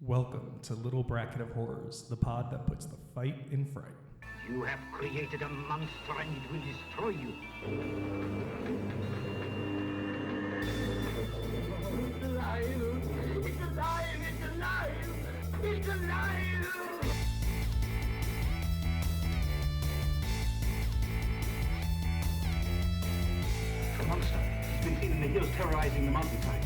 Welcome to Little Bracket of Horrors, the pod that puts the fight in fright. You have created a monster and it will destroy you. It's alive! It's alive! It's alive! It's alive! The monster. He's been seen in the hills terrorizing the mountainside.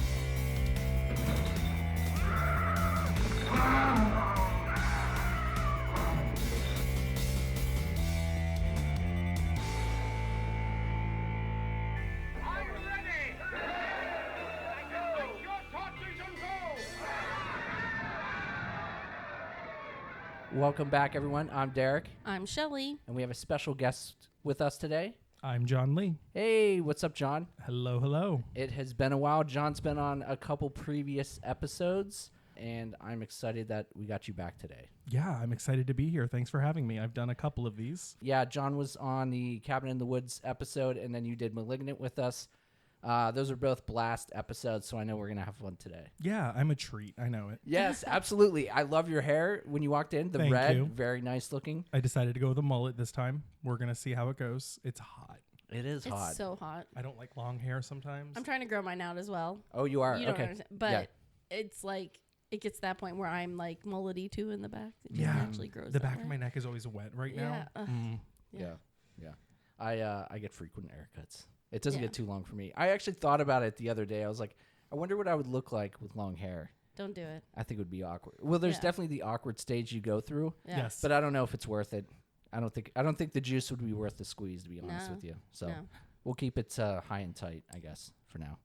Welcome back, everyone. I'm Derek, I'm Shelly. and we have a special guest with us today. I'm John Lee. Hey, what's up, John? Hello, hello. It has been a while. John's been on a couple previous episodes, and I'm excited that we got you back today. Yeah, I'm excited to be here. Thanks for having me. I've done a couple of these. Yeah, John was on the Cabin in the Woods episode, and then you did Malignant with us. Those are both blast episodes, so I know we're going to have fun today. Yeah, I'm a treat. I know it. Yes, absolutely. I love your hair when you walked in. The Thank red, you. very nice looking. I decided to go with a mullet this time. We're going to see how it goes. It's hot. It is It's hot. so hot. I don't like long hair sometimes. I'm trying to grow mine out as well. Oh, you are? You don't Okay. understand. But Yeah. it's like, it gets to that point where I'm like mullety too in the back. It just Yeah. naturally grows The that back way. of my neck is always wet right Yeah, now. ugh. Yeah. I get frequent haircuts. It doesn't Yeah. get too long for me. I actually thought about it the other day. I was like, I wonder what I would look like with long hair. Don't do it. I think it would be awkward. Well, there's Yeah. definitely the awkward stage you go through, Yeah. Yes. but I don't know if it's worth it. I don't think the juice would be worth the squeeze, to be honest No. with you. So No. we'll keep it high and tight, I guess, for now.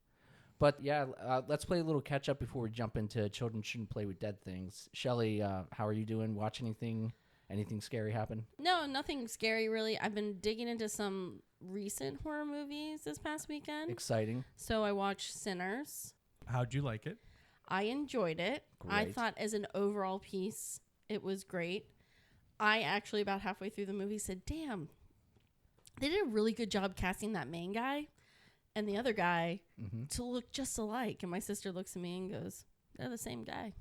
But yeah, let's play a little catch up before we jump into Children Shouldn't Play with Dead Things. Shelly, how are you doing? Watch anything? Anything scary happen? No, nothing scary really. I've been digging into some recent horror movies this past weekend. Exciting. So I watched Sinners. How'd you like it? I enjoyed it. I Great. thought as an overall piece, it was great. I actually about halfway through the movie said, damn, they did a really good job casting that main guy and the other guy to look just alike. And my sister looks at me and goes, they're the same guy.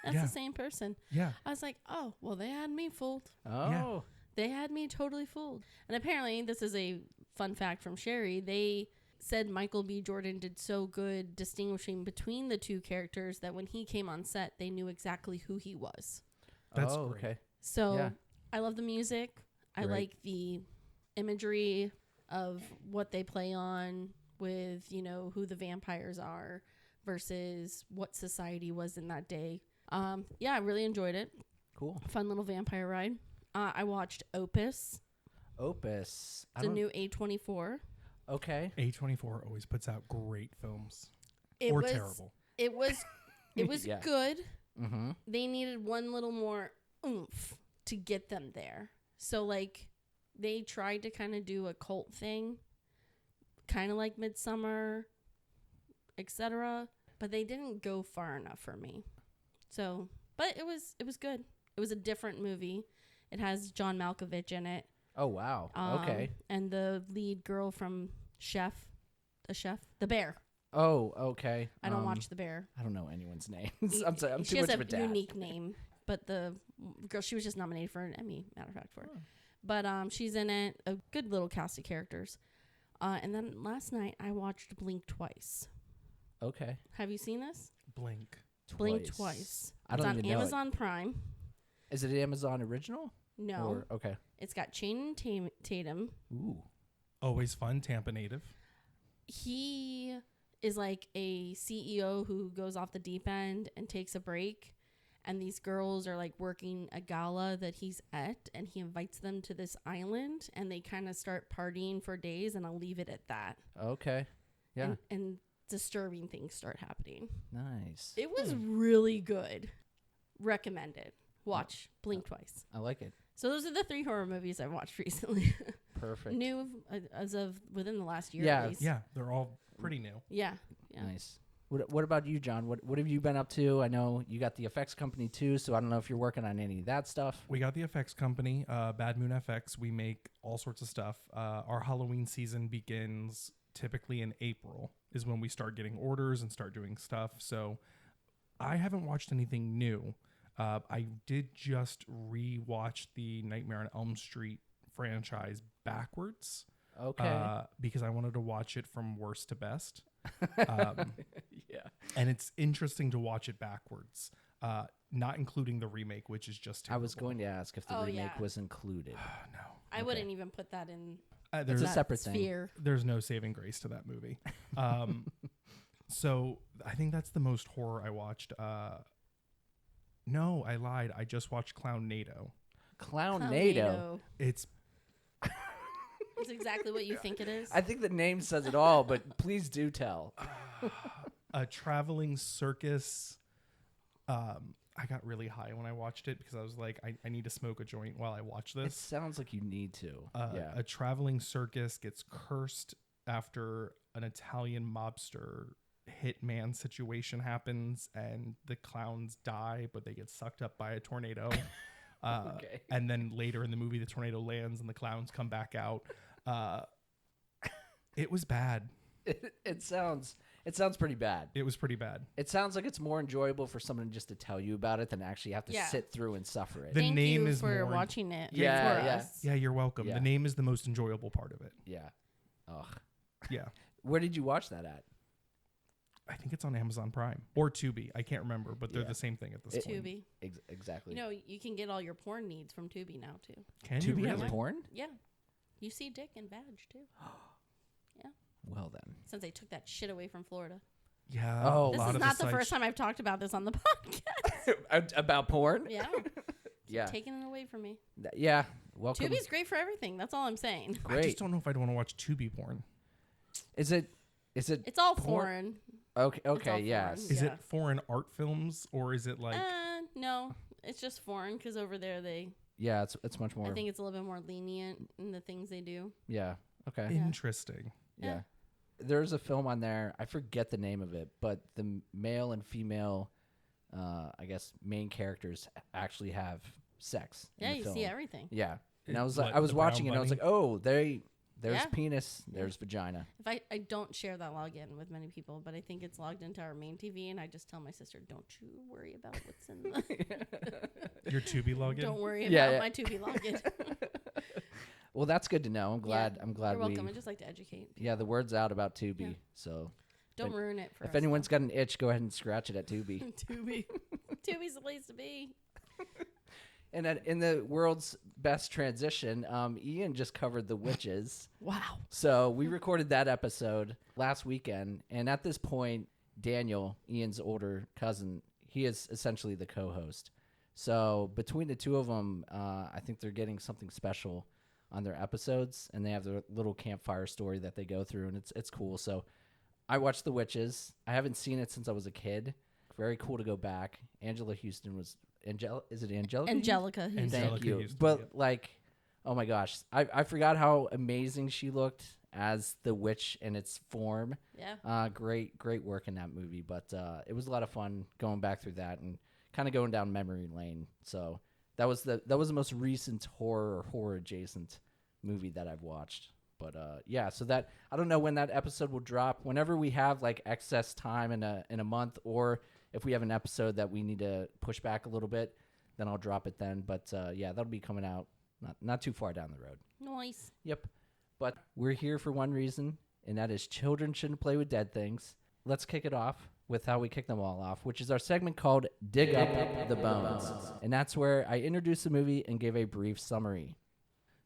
That's Yeah. the same person. Yeah. I was like, oh, well, they had me fooled. Oh. They had me totally fooled. And apparently, this is a fun fact from Sherry. They said Michael B. Jordan did so good distinguishing between the two characters that when he came on set, they knew exactly who he was. That's oh, great. okay. So Yeah. I love the music. I Great. like the imagery of what they play on with, you know, who the vampires are versus what society was in that day. Yeah, I really enjoyed it. Cool. Fun little vampire ride. I watched Opus, Opus. the new A24. Okay. A24 always puts out great films. It or was terrible. It was Yeah. good. Mm-hmm. They needed one little more oomph to get them there. So like they tried to kind of do a cult thing, kind of like Midsummer, etc. But they didn't go far enough for me. So, but it was good. It was a different movie. It has John Malkovich in it. Oh, wow. Okay. And the lead girl from The Bear. Oh, okay. I don't watch The Bear. I don't know anyone's names. I'm sorry. I'm She too has much of a a dad. unique name, but the girl, she was just nominated for an Emmy, matter of fact, for it. But she's in it. A good little cast of characters. And then last night I watched Blink Twice. Okay. Have you seen this? Blink. Blink Twice. I don't it's on even know Amazon Prime. Is it Amazon original? No, Or, okay. it's got Channing Tatum. Ooh. Always fun. Tampa native. He is like a CEO who goes off the deep end and takes a break. And these girls are like working a gala that he's at, and he invites them to this island, and they kind of start partying for days, and I'll leave it at that. Okay. Yeah. And disturbing things start happening. Nice. It was really good. Recommended. Watch Blink Twice. I like it. So those are the 3 horror movies I've watched recently. Perfect. New as of within the last year Yeah. at least. Yeah, they're all pretty new. Yeah. Nice. What about you, John? What have you been up to? I know you got the effects company too, so I don't know if you're working on any of that stuff. We got the effects company, BadMoonFX. We make all sorts of stuff. Our Halloween season begins typically in April is when we start getting orders and start doing stuff. So I haven't watched anything new. I did just re-watch the Nightmare on Elm Street franchise backwards. Okay. Because I wanted to watch it from worst to best. Yeah. And it's interesting to watch it backwards, not including the remake, which is just terrible. I was going to ask if the remake yeah. was included. No. I wouldn't even put that in. It's There's, a separate thing. sphere. there's no saving grace to that movie. So I think that's the most horror I watched. No, I lied. I just watched Clownado. Clownado. It's It's exactly what you think it is. I think the name says it all, but please do tell. a traveling circus. I got really high when I watched it because I was like, I need to smoke a joint while I watch It this. sounds like you need to. Yeah. A traveling circus gets cursed after an Italian mobster hitman situation happens, and the clowns die, but they get sucked up by a tornado. Okay. And then later in the movie, the tornado lands and the clowns come back out. It was bad. It sounds pretty bad. It was pretty bad. It sounds like it's more enjoyable for someone just to tell you about it than actually have to Yeah. sit through and suffer it. The Thank name you is for more- watching it. Yeah, for yeah. us. Yeah, you're welcome. Yeah. The name is the most enjoyable part of it. Yeah. Ugh. Yeah. Where did you watch that at? I think it's on Amazon Prime or Tubi. I can't remember, but they're Yeah. the same thing at this It- point. Tubi. Exactly. You know, you can get all your porn needs from Tubi now too. Can you Tubi really? has porn? Yeah, you see dick and vag too. Well then. Since they took that shit away from Florida. Yeah. Oh. a This lot is of not the sites- first time I've talked about this on the podcast. About porn? Yeah, Yeah. taking it away from me. Yeah. Welcome. Tubi's great for everything. That's all I'm saying. I great. just don't know if I'd want to watch Tubi porn. Is it It's all Porn- foreign. okay? all Okay. Yes. foreign. Is Yeah. it foreign art films or is it like No, it's just foreign because over there Yeah. It's much more. I think it's a little bit more lenient in the things they do. Yeah. Okay. interesting? Yeah. There's a film on there. I forget the name of it, but the male and female, I guess, main characters actually have sex. Yeah, in the you film. see everything. Yeah. And I was What, like, I was the brown watching it and I was bunny? like, oh, there's Yeah. penis, there's vagina. If I don't share that login with many people, but I think it's logged into our main TV, and I just tell my sister, "Don't you worry about what's in the. Your Tubi login? Don't worry about Yeah, yeah. my Tubi login." Well, that's good to know. I'm glad. Yeah, I'm glad You're welcome. we. I just like to educate. Yeah, the word's out about Tubi. Yeah. So Don't if- ruin it for us. if anyone's got an itch, go ahead and scratch it at Tubi. Tubi, Tubi's the place to be. And in the world's best transition, Ian just covered The Witches. Wow. So we recorded that episode last weekend, and at this point, Daniel, Ian's older cousin, he is essentially the co-host. So between the two of them, I think they're getting something special on their episodes, and they have their little campfire story that they go through, and it's cool. So I watched The Witches. I haven't seen it since I was a kid. Very cool to go back. Angela Houston was is it Angelica? Angelica. Angelica Thank you. Houston, But yep. like, oh my gosh, I forgot how amazing she looked as the witch in its form. Yeah. Great work in that movie. But it was a lot of fun going back through that and kind of going down memory lane. So that was the most recent horror adjacent movie that I've watched. But yeah, so that I don't know when that episode will drop. Whenever we have like excess time in a month, or if we have an episode that we need to push back a little bit, then I'll drop it then. But yeah, that'll be coming out not too far down the road. Nice. Yep. But we're here for one reason, and that is children shouldn't play with dead things. Let's kick it off with how we kick them all off, which is our segment called Dig Up the Bones. And that's where I introduce the movie and give a brief summary.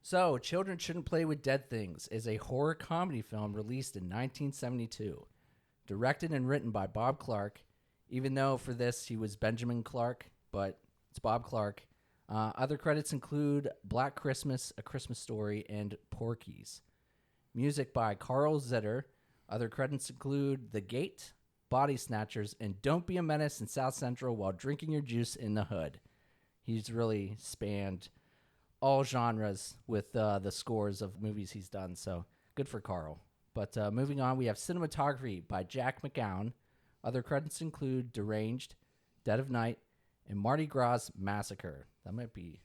So, Children Shouldn't Play with Dead Things is a horror comedy film released in 1972. Directed and written by Bob Clark, even though for this he was Benjamin Clark, but it's Bob Clark. Other credits include Black Christmas, A Christmas Story, and Porky's. Music by Carl Zitter. Other credits include The Gate, Body Snatchers, and Don't Be a Menace in South Central While Drinking Your Juice in the Hood. He's really spanned all genres with the scores of movies he's done, so good for Carl. But moving on, we have cinematography by Jack McGowan. Other credits include Deranged, Dead of Night, and Mardi Gras Massacre. That might be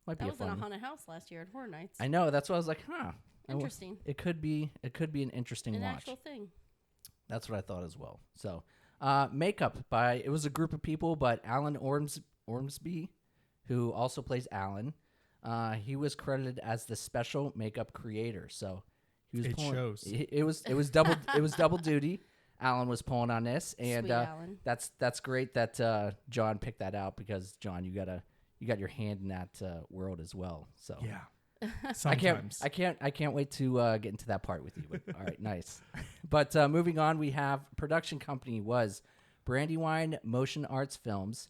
That a was in fun. a haunted house last year at Horror Nights. I know, that's why I was like, huh. Interesting. It could be an interesting An watch. actual thing. That's what I thought as well. So, Makeup by, it was a group of people, but Alan Ormsby, who also plays Alan, he was credited as the special makeup creator. So he was It shows. It was double duty. Alan was pulling on this, and Sweet Alan. that's great that John picked that out, because John, you got your hand in that world as well. So Yeah. Sometimes. I can't wait to get into that part with you. But, all right, nice. But moving on, we have production company was Brandywine Motion Arts Films,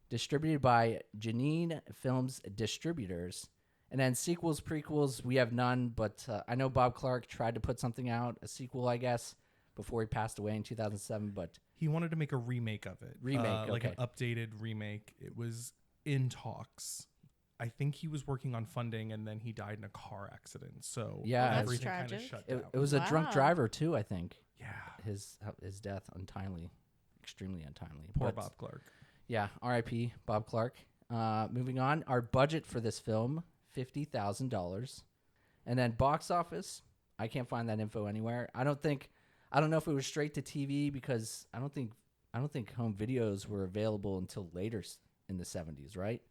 distributed by Janine Films Distributors. And then sequels, prequels, we have none. But I know Bob Clark tried to put something out, a sequel, I guess, before he passed away in 2007. But he wanted to make a remake of it. Like okay. an updated remake. It was in talks. I think he was working on funding, and then he died in a car accident. So Yeah, that's everything kind of tragic. shut down. It was a drunk Wow. driver too, I think. Yeah. His death untimely, extremely untimely. Poor But, Bob Clark. Yeah, R.I.P. Bob Clark. Moving on, our budget for this film, $50,000, and then box office. I can't find that info anywhere. I don't know if it was straight to TV, because I don't think home videos were available until later in the 70s, right?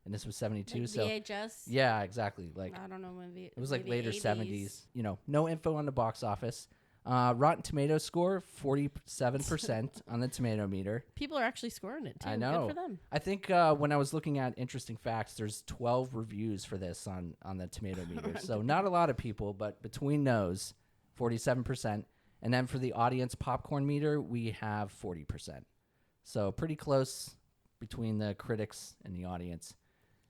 And this was 72, Like so VHS. yeah, exactly. Like I don't know when it was like maybe later 80s. 70s. You know, no info on the box office. Rotten Tomatoes score 47% on the tomato meter. People are actually scoring it too. I know. Good for them. I think when I was looking at interesting facts, there's 12 reviews for this on the tomato meter. So not a lot of people, but between those, 47%. And then for the audience popcorn meter, we have 40%. So pretty close between the critics and the audience.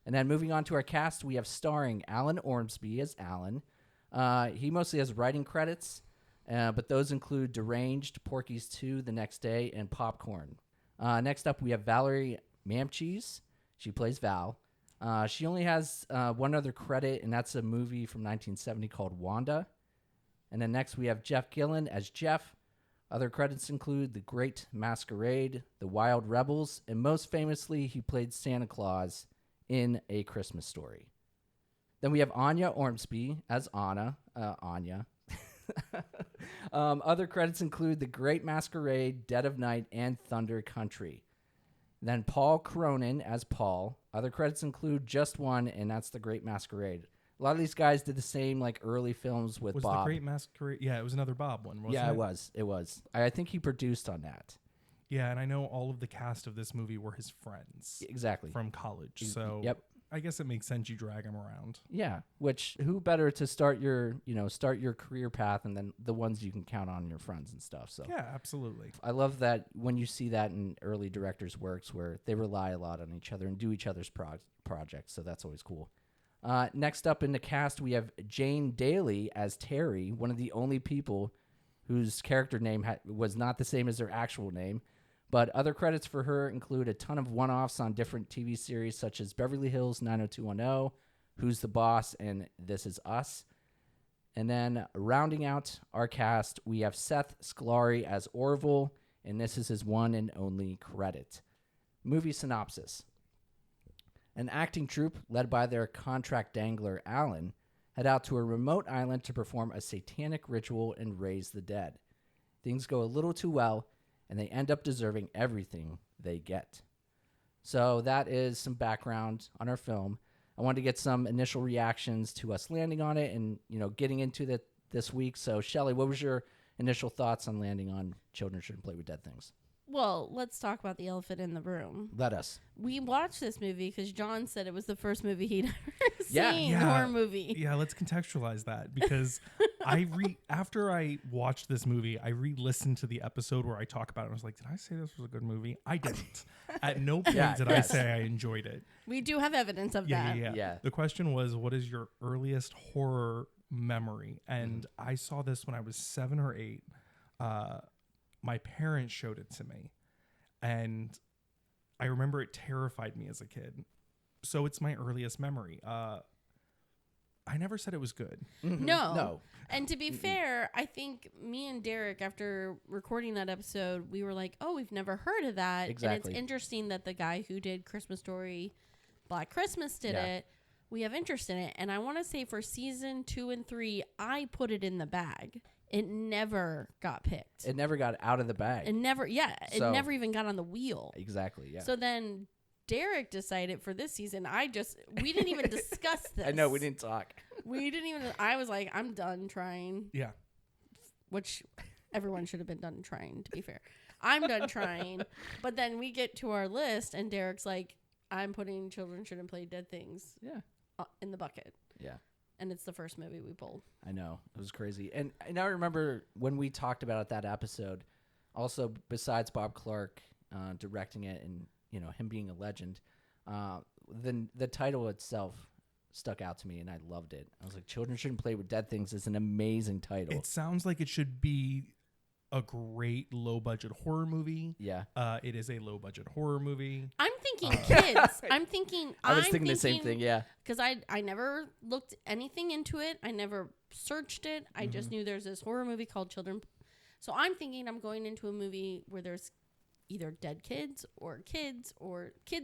And then moving on to our cast, we have starring Alan Ormsby as Alan. He mostly has writing credits, but those include Deranged, Porky's 2, The Next Day, and Popcorn. Next up, we have Valerie Mamcheese. She plays Val. She only has one other credit, and that's a movie from 1970 called Wanda. And then next, we have Jeff Gillen as Jeff. Other credits include The Great Masquerade, The Wild Rebels, and most famously, he played Santa Claus in A Christmas Story. Then we have Anya Ormsby as Anna. Anya. Other credits include The Great Masquerade, Dead of Night, and Thunder Country. Then Paul Cronin as Paul. Other credits include just one, and that's The Great Masquerade. A lot of these guys did the same, like, early films with Bob. Was The Great Masquerade? Yeah, it was another Bob one, wasn't it? Yeah, it was. I think he produced on that. Yeah, and I know all of the cast of this movie were his friends Exactly. from college. So Yep. I guess it makes sense you drag him around. Yeah, which who better to start your career path, and then the ones you can count on your friends and stuff. So Yeah, absolutely. I love that when you see that in early directors' works where they rely a lot on each other and do each other's projects. So that's always cool. Next up in the cast, we have Jane Daly as Terry, one of the only people whose character name was not the same as their actual name. But other credits for her include a ton of one-offs on different TV series such as Beverly Hills 90210, Who's the Boss, and This Is Us. And then rounding out our cast, we have Seth Scolari as Orville, and this is his one and only credit. Movie synopsis. An acting troupe led by their contract dangler, Alan, head out to a remote island to perform a satanic ritual and raise the dead. Things go a little too well, and they end up deserving everything they get. So that is some background on our film. I wanted to get some initial reactions to us landing on it and, getting into it this week. So, Shelley, what was your initial thoughts on landing on Children Shouldn't Play with Dead Things? Well, let's talk about the elephant in the room. Let us. We watched this movie because John said it was the first movie he'd ever Yeah. seen, Yeah. horror movie. Yeah, let's contextualize that because after I watched this movie, I re-listened to the episode where I talk about it. And I was like, did I say this was a good movie? I didn't. At no point did I say I enjoyed it. We do have evidence of that. Yeah. The question was, what is your earliest horror memory? And I saw this when I was 7 or 8. My parents showed it to me, and I remember it terrified me as a kid. So it's my earliest memory. I never said it was good. No. And to be fair, I think me and Derek, after recording that episode, we were like, oh, we've never heard of that. Exactly. And it's interesting that the guy who did Christmas Story, Black Christmas did Yeah. it. We have interest in it. And I want to say for season 2 and 3, I put it in the bag. It never got picked. It never got out of the bag. It never even got on the wheel. Exactly, yeah. So then Derek decided for this season, we didn't even discuss this. I know, we didn't talk. I was like, I'm done trying. Yeah. Which everyone should have been done trying, to be fair. I'm done trying. But then we get to our list, and Derek's like, I'm putting Children Shouldn't Play Dead Things in the bucket. Yeah. And it's the first movie we pulled. I know. It was crazy. And I remember when we talked about it, that episode, also besides Bob Clark directing it and, you know, him being a legend, the title itself stuck out to me, and I loved it. I was like, Children Shouldn't Play with Dead Things is an amazing title. It sounds like it should be a great low-budget horror movie. Yeah. It is a low-budget horror movie. I'm thinking kids. I was thinking the same thing, yeah. Because I never looked anything into it. I never searched it. I just knew there's this horror movie called Children. So I'm thinking I'm going into a movie where there's either dead kids or kids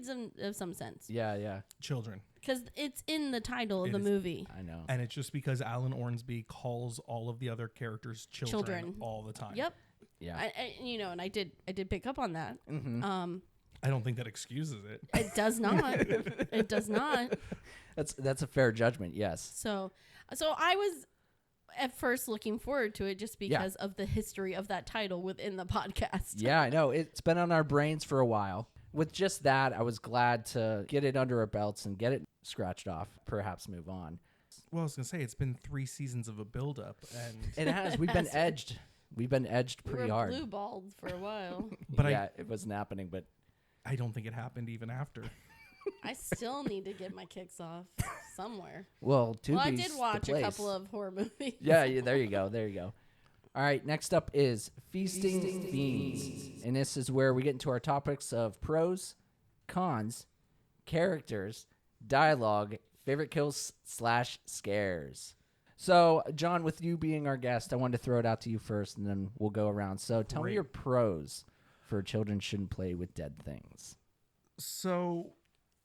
of some sense. Yeah, yeah. Children. Because it's in the title of the movie. I know. And it's just because Alan Ornsby calls all of the other characters children all the time. Yep. Yeah. And I did pick up on that. Mm-hmm. I don't think that excuses it. It does not. It does not. That's a fair judgment, yes. So I was at first looking forward to it just because of the history of that title within the podcast. Yeah, I know. It's been on our brains for a while. With just that, I was glad to get it under our belts and get it scratched off, perhaps move on. Well, I was going to say, it's been 3 seasons of a build-up. And it has. We've been edged. We've been edged pretty hard. Blue balled for a while. But it wasn't happening, but I don't think it happened even after. I still need to get my kicks off somewhere. Well, I did watch a couple of horror movies. Yeah, there you go. There you go. All right, next up is Feasting Fiends. And this is where we get into our topics of pros, cons, characters, dialogue, favorite kills / scares. So, John, with you being our guest, I wanted to throw it out to you first, and then we'll go around. So tell me your pros for Children Shouldn't Play with Dead Things. So,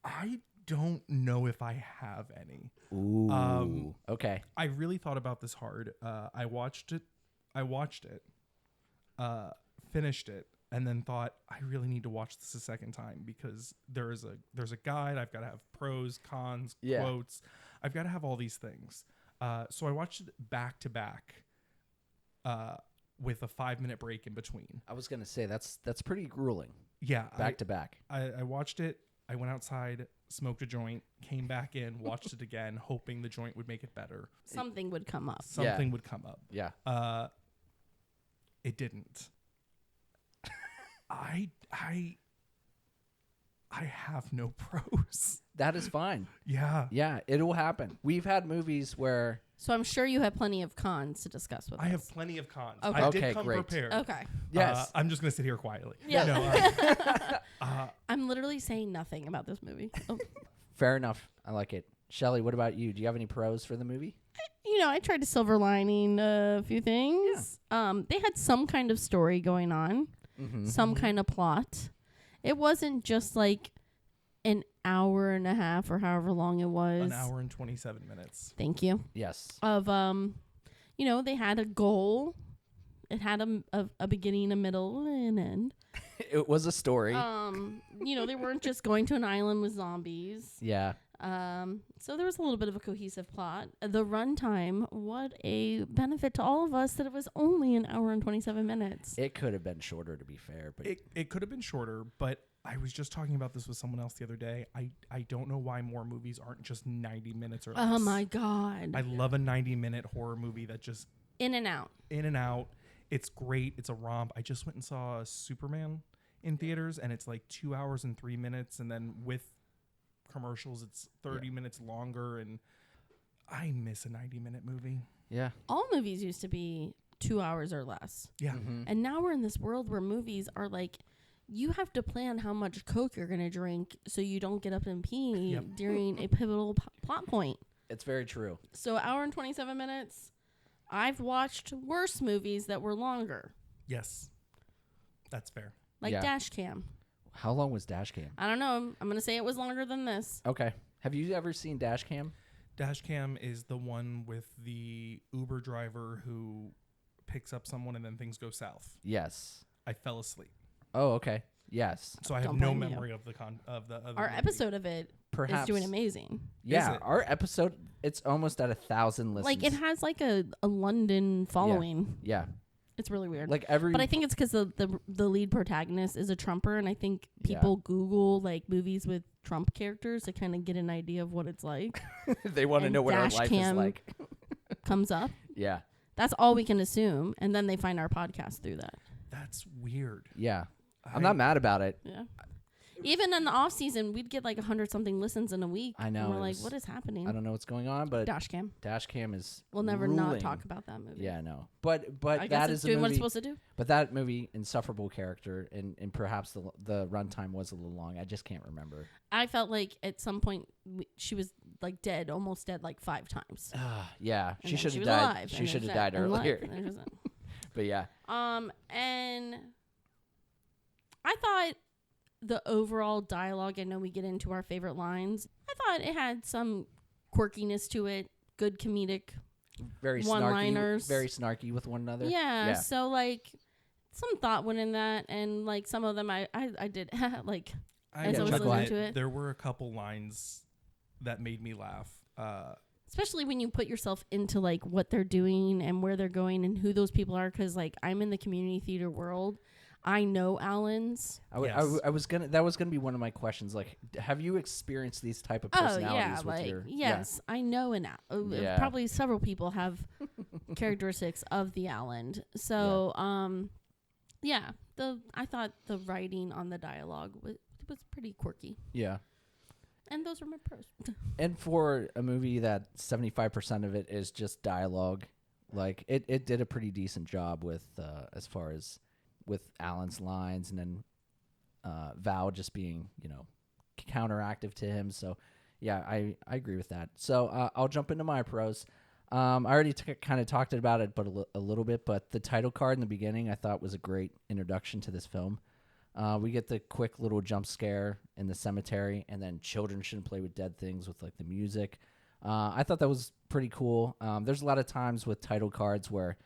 I don't know if I have any. Ooh. Okay. I really thought about this hard. I watched it, finished it, and then thought I really need to watch this a second time because there's a guide. I've got to have pros, cons, quotes. I've got to have all these things. So I watched it back to back, with a 5-minute break in between. I was gonna say that's pretty grueling. Yeah, back to back. I watched it. I went outside, smoked a joint, came back in, watched it again, hoping the joint would make it better. Something would come up. Something would come up. Yeah. It didn't. I have no pros. That is fine. Yeah. Yeah, it will happen. We've had movies where... So I'm sure you have plenty of cons to discuss with us. I have plenty of cons. Okay. I did come great. prepared. Okay. Yes. I'm just going to sit here quietly. Yeah. I'm literally saying nothing about this movie. Oh. Fair enough. I like it. Shelly, what about you? Do you have any pros for the movie? I tried to silver lining a few things. Yeah. They had some kind of story going on, some kind of plot. It wasn't just like an hour and a half or however long it was. An hour and 27 minutes. Thank you. Yes. Of they had a goal. It had a beginning, a middle, and an end. It was a story. They weren't just going to an island with zombies. Yeah. So there was a little bit of a cohesive plot. The runtime, what a benefit to all of us that it was only an hour and 27 minutes. It could have been shorter, to be fair, but it could have been shorter, but I was just talking about this with someone else the other day. I don't know why more movies aren't just 90 minutes or less. Oh my God. I love a 90-minute horror movie that just in and out. It's great. It's a romp. I just went and saw Superman in theaters, and it's like 2 hours and 3 minutes, and then with commercials it's 30 minutes longer, and I miss a 90-minute movie. Yeah. All movies used to be 2 hours or less. Yeah. And now we're in this world where movies are like, you have to plan how much Coke you're going to drink so you don't get up and pee during a pivotal plot point. It's very true. So hour and 27 minutes. I've watched worse movies that were longer. Yes. That's fair. Like Dash Cam. How long was Dash Cam? I don't know. I'm going to say it was longer than this. Okay. Have you ever seen Dash Cam? Dash Cam is the one with the Uber driver who picks up someone and then things go south. Yes. I fell asleep. Oh, okay. Yes. So I have Don't no blame you. memory of the of the Our movie. episode of it Perhaps is doing amazing. Yeah, it? our episode, it's almost at 1,000 listens. Like it has like a London following. Yeah. It's really weird. Like every But I think it's because the lead protagonist is a Trumper, and I think people Google like movies with Trump characters to kind of get an idea of what it's like. they want to and know what our dash life is cam like. Comes up. Yeah. That's all we can assume, and then they find our podcast through that. That's weird. Yeah. I'm not mad about it. Yeah. Even in the off season, we'd get like 100-something listens in a week. I know. And we're like, what is happening? I don't know what's going on, but Dashcam. Dashcam is We'll never ruling. not talk about that movie. Yeah, no. But I guess that it's is a doing movie. what it's supposed to do. But that movie, insufferable character, and perhaps the runtime was a little long. I just can't remember. I felt like at some point she was like dead, almost dead, like 5 times. Yeah, And she then should have was died. alive, She and should have there's died that, and life, earlier. and there's that. But yeah, And I thought the overall dialogue, I know we get into our favorite lines, I thought it had some quirkiness to it, good comedic very one-liners. snarky, very snarky with one another. Yeah, so like some thought went in that, and like some of them I did like as I was chuckle listening at to it. There were a couple lines that made me laugh. Especially when you put yourself into like what they're doing and where they're going and who those people are, because like I'm in the community theater world. I know Allen's. I was gonna. That was gonna be one of my questions. Like, have you experienced these type of personalities with like your? yes, I know probably several people have characteristics of the Allen. So I thought the writing on the dialogue was pretty quirky. Yeah. And those are my pros. And for a movie that 75% of it is just dialogue, like it did a pretty decent job with as far as with Alan's lines, and then Val just being, counteractive to him. So yeah, I agree with that. So I'll jump into my pros. I already kind of talked about it, but a little bit. But the title card in the beginning, I thought was a great introduction to this film. We get the quick little jump scare in the cemetery, and then children shouldn't play with dead things with like the music. I thought that was pretty cool. There's a lot of times with title cards where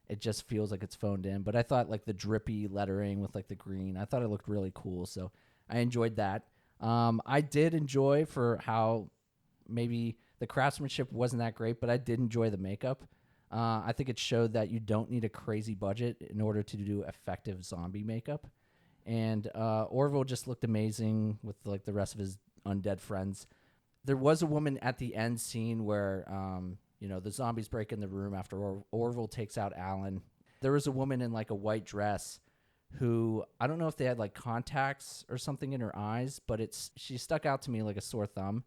it just feels like it's phoned in, but I thought like the drippy lettering with like the green, I thought it looked really cool. So I enjoyed that. I did enjoy for how maybe the craftsmanship wasn't that great, but I did enjoy the makeup. I think it showed that you don't need a crazy budget in order to do effective zombie makeup. And Orville just looked amazing with like the rest of his undead friends. There was a woman at the end scene where, the zombies break in the room after Orville takes out Alan. There was a woman in like a white dress who, I don't know if they had like contacts or something in her eyes, but she stuck out to me like a sore thumb.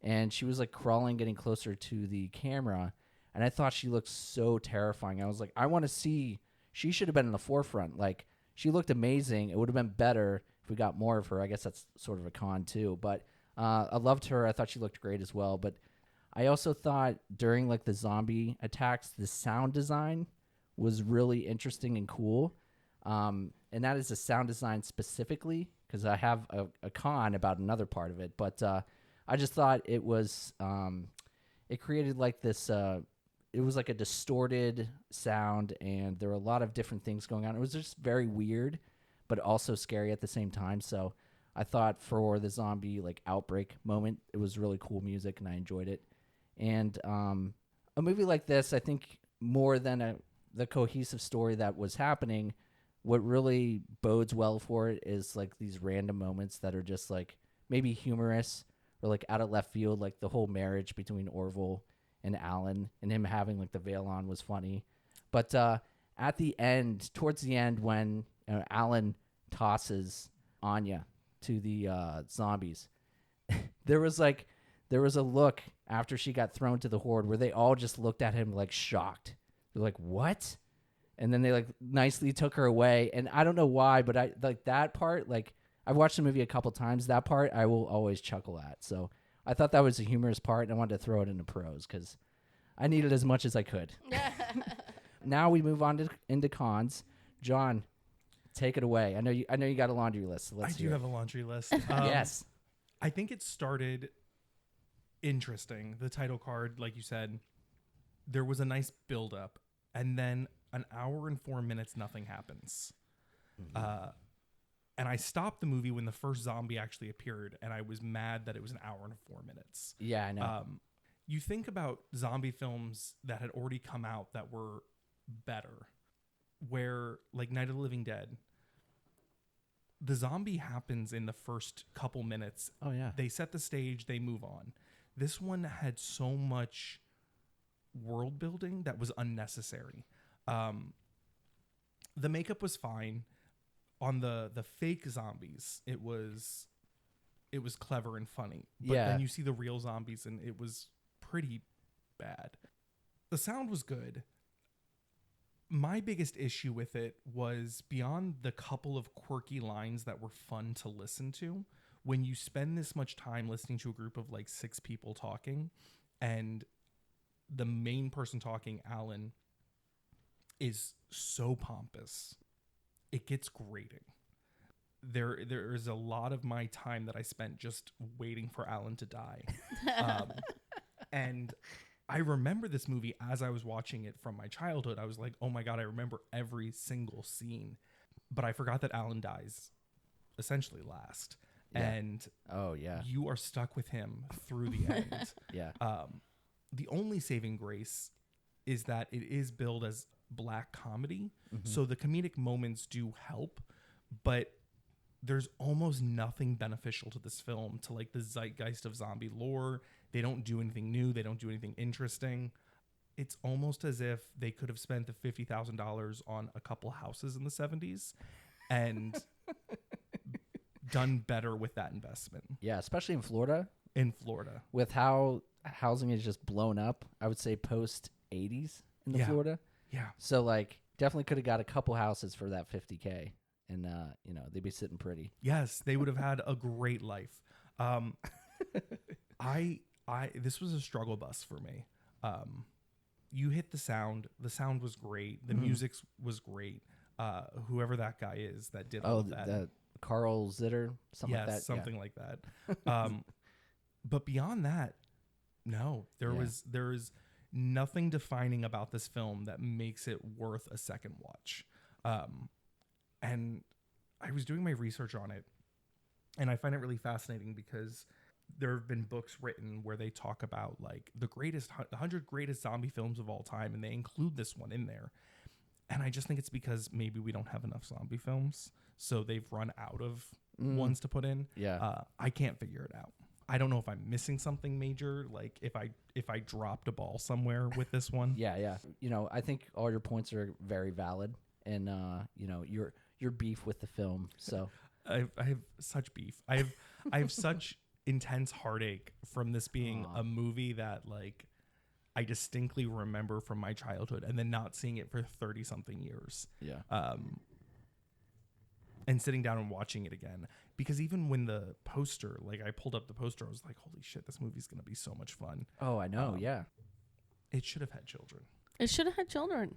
And she was like crawling, getting closer to the camera. And I thought she looked so terrifying. I was like, I want to see, she should have been in the forefront. Like, she looked amazing. It would have been better if we got more of her. I guess that's sort of a con too. But I loved her. I thought she looked great as well. But I also thought during like the zombie attacks, the sound design was really interesting and cool. And that is the sound design specifically, because I have a con about another part of it. But I just thought it was, it created like this, it was like a distorted sound, and there were a lot of different things going on. It was just very weird, but also scary at the same time. So I thought for the zombie like outbreak moment, it was really cool music, and I enjoyed it. And a movie like this, I think more than the cohesive story that was happening, what really bodes well for it is like these random moments that are just like maybe humorous or like out of left field, like the whole marriage between Orville and Alan, and him having like the veil on was funny. But at the end, towards the end, when Alan tosses Anya to the zombies, there was a look after she got thrown to the horde where they all just looked at him like shocked. They're like, what? And then they like nicely took her away. And I don't know why, but I like that part. Like, I've watched the movie a couple times. That part I will always chuckle at. So I thought that was a humorous part, and I wanted to throw it into pros because I needed as much as I could. Now we move on into cons. John, take it away. I know you got a laundry list. So let's I do have a laundry list. Yes. I think it started interesting. The title card, like you said, there was a nice build up, and then an hour and 4 minutes, nothing happens. Mm-hmm. And I stopped the movie when the first zombie actually appeared, and I was mad that it was an hour and 4 minutes. Yeah, I know. You think about zombie films that had already come out that were better, where like Night of the Living Dead, the zombie happens in the first couple minutes. Oh, yeah. They set the stage, they move on. This one had so much world building that was unnecessary. The makeup was fine. On the fake zombies, it was clever and funny. But Yeah. then you see the real zombies and it was pretty bad. The sound was good. My biggest issue with it was beyond the couple of quirky lines that were fun to listen to. When you spend this much time listening to a group of like 6 people talking, and the main person talking, Alan, is so pompous, it gets grating. There is a lot of my time that I spent just waiting for Alan to die. And I remember this movie as I was watching it from my childhood. I was like, oh my God, I remember every single scene. But I forgot that Alan dies essentially last. Yeah. And Oh, yeah. you are stuck with him through the end. Yeah. The only saving grace is that it is billed as black comedy. So the comedic moments do help, but there's almost nothing beneficial to this film, to like the zeitgeist of zombie lore. They don't do anything new. They don't do anything interesting. It's almost as if they could have spent the $50,000 on a couple houses in the 70s and done better with that investment. Yeah, especially in Florida. In Florida. With how housing is just blown up, I would say post 80s in the Yeah. Florida. Yeah. So like definitely could have got a couple houses for that $50K, and they'd be sitting pretty. Yes, they would have had a great life. This was a struggle bus for me. You hit the sound. The sound was great. The music was great. Whoever that guy is that did all of that. The Carl Zitter, something like that. Something like that. But beyond that, no, there is nothing defining about this film that makes it worth a second watch. And I was doing my research on it, and I find it really fascinating because there have been books written where they talk about like the 100 greatest zombie films of all time, and they include this one in there. And I just think it's because maybe we don't have enough zombie films, so they've run out of ones to put in. Yeah. I can't figure it out. I don't know if I'm missing something major, like if I dropped a ball somewhere with this one. Yeah. I think all your points are very valid, and your beef with the film. So I have such beef. I have such intense heartache from this being a movie that like I distinctly remember from my childhood, and then not seeing it for 30 something years. Yeah. And sitting down and watching it again, because even when the poster, like I pulled up the poster, I was like, holy shit, this movie's going to be so much fun. Oh, I know. Yeah. It should have had children. It should have had children.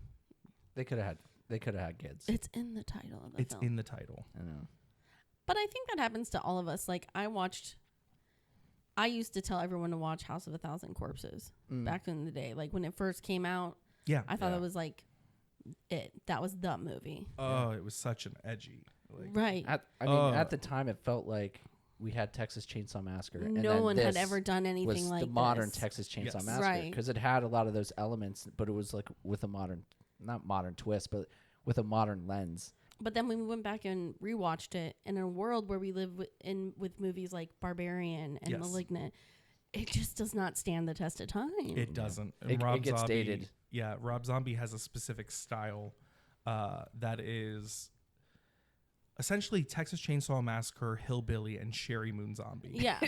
They could have had kids. It's in the title of the It's film. in the title. I know. But I think that happens to all of us. Like I used to tell everyone to watch House of a Thousand Corpses back in the day. Like when it first came out, Yeah. I thought it was like that was the movie. Oh, it was such an edgy. Like, Right. At the time, it felt like we had Texas Chainsaw Massacre. And No then one had this ever done anything was like the modern this. Texas Chainsaw Yes. Massacre, Right. because it had a lot of those elements, but it was like with a not modern twist, but with a modern lens. But then when we went back and rewatched it, in a world where we live with movies like Barbarian and Yes. Malignant, it just does not stand the test of time. It doesn't. It gets dated. Yeah, Rob Zombie has a specific style that is essentially Texas Chainsaw Massacre, Hillbilly, and Sherry Moon Zombie. Yeah.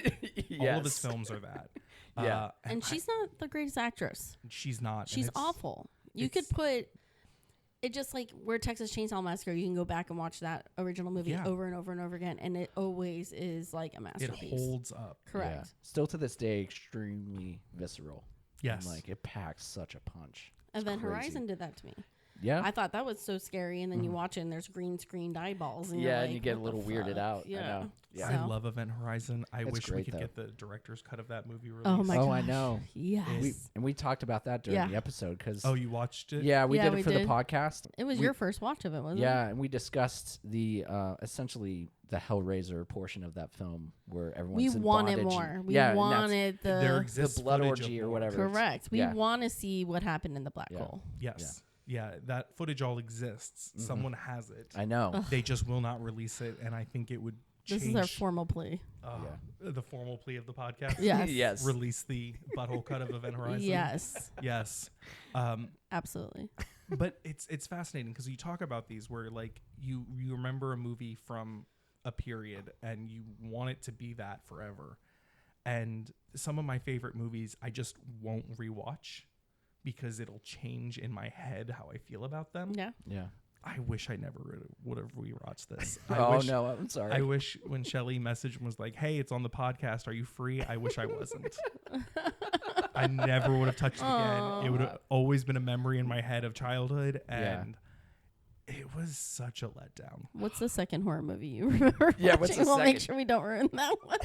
All of his films are that. Yeah. And she's not the greatest actress. She's not. She's awful. You could put it just like where Texas Chainsaw Massacre, you can go back and watch that original movie over and over and over again, and it always is like a It masterpiece. holds up. Correct. Yeah. Still to this day, extremely visceral. Yes. And, like, it packs such a punch. Event crazy. Horizon did that to me. Yeah. I thought that was so scary, and then you watch it, and there's green screened eyeballs. And Yeah, you're and like, you get a what the little weirded fuck? out. I Yeah. know. Yeah. I So- love Event Horizon. I It's wish we great, could though. get the director's cut of that movie released. Oh my Oh, gosh. I know. Yes. We talked about that during Yeah. the episode because Oh, you watched it? yeah, we Yeah, did we it for did. the podcast. It was We- your first watch of it, wasn't it? Yeah, and we discussed the essentially the Hellraiser portion of that film where We everyone's in wanted bondage more. We yeah, and that's wanted There the exists the blood footage orgy of or more. whatever. correct. We Yeah. want to see what happened in the black Yeah. hole. Yes. Yeah, that footage all exists. Mm-hmm. Someone has it. I know. They just will not release it, and I think it would change. This is our formal plea. The formal plea of the podcast. Yes. Yes. Release the butthole cut of Event Horizon. Yes. Yes. Absolutely. But it's fascinating because you talk about these where like you remember a movie from a period and you want it to be that forever. And some of my favorite movies I just won't rewatch because it'll change in my head how I feel about them. Yeah. Yeah. I wish I never would have rewatched this. Oh no, I'm sorry. I wish when Shelly messaged and was like, "Hey, it's on the podcast. Are you free?" I wish I wasn't. I never would have touched it again. It would have always been a memory in my head of childhood, and it was such a letdown. What's the second horror movie you remember? Yeah, what's watching? the We'll make second? sure we don't ruin that one.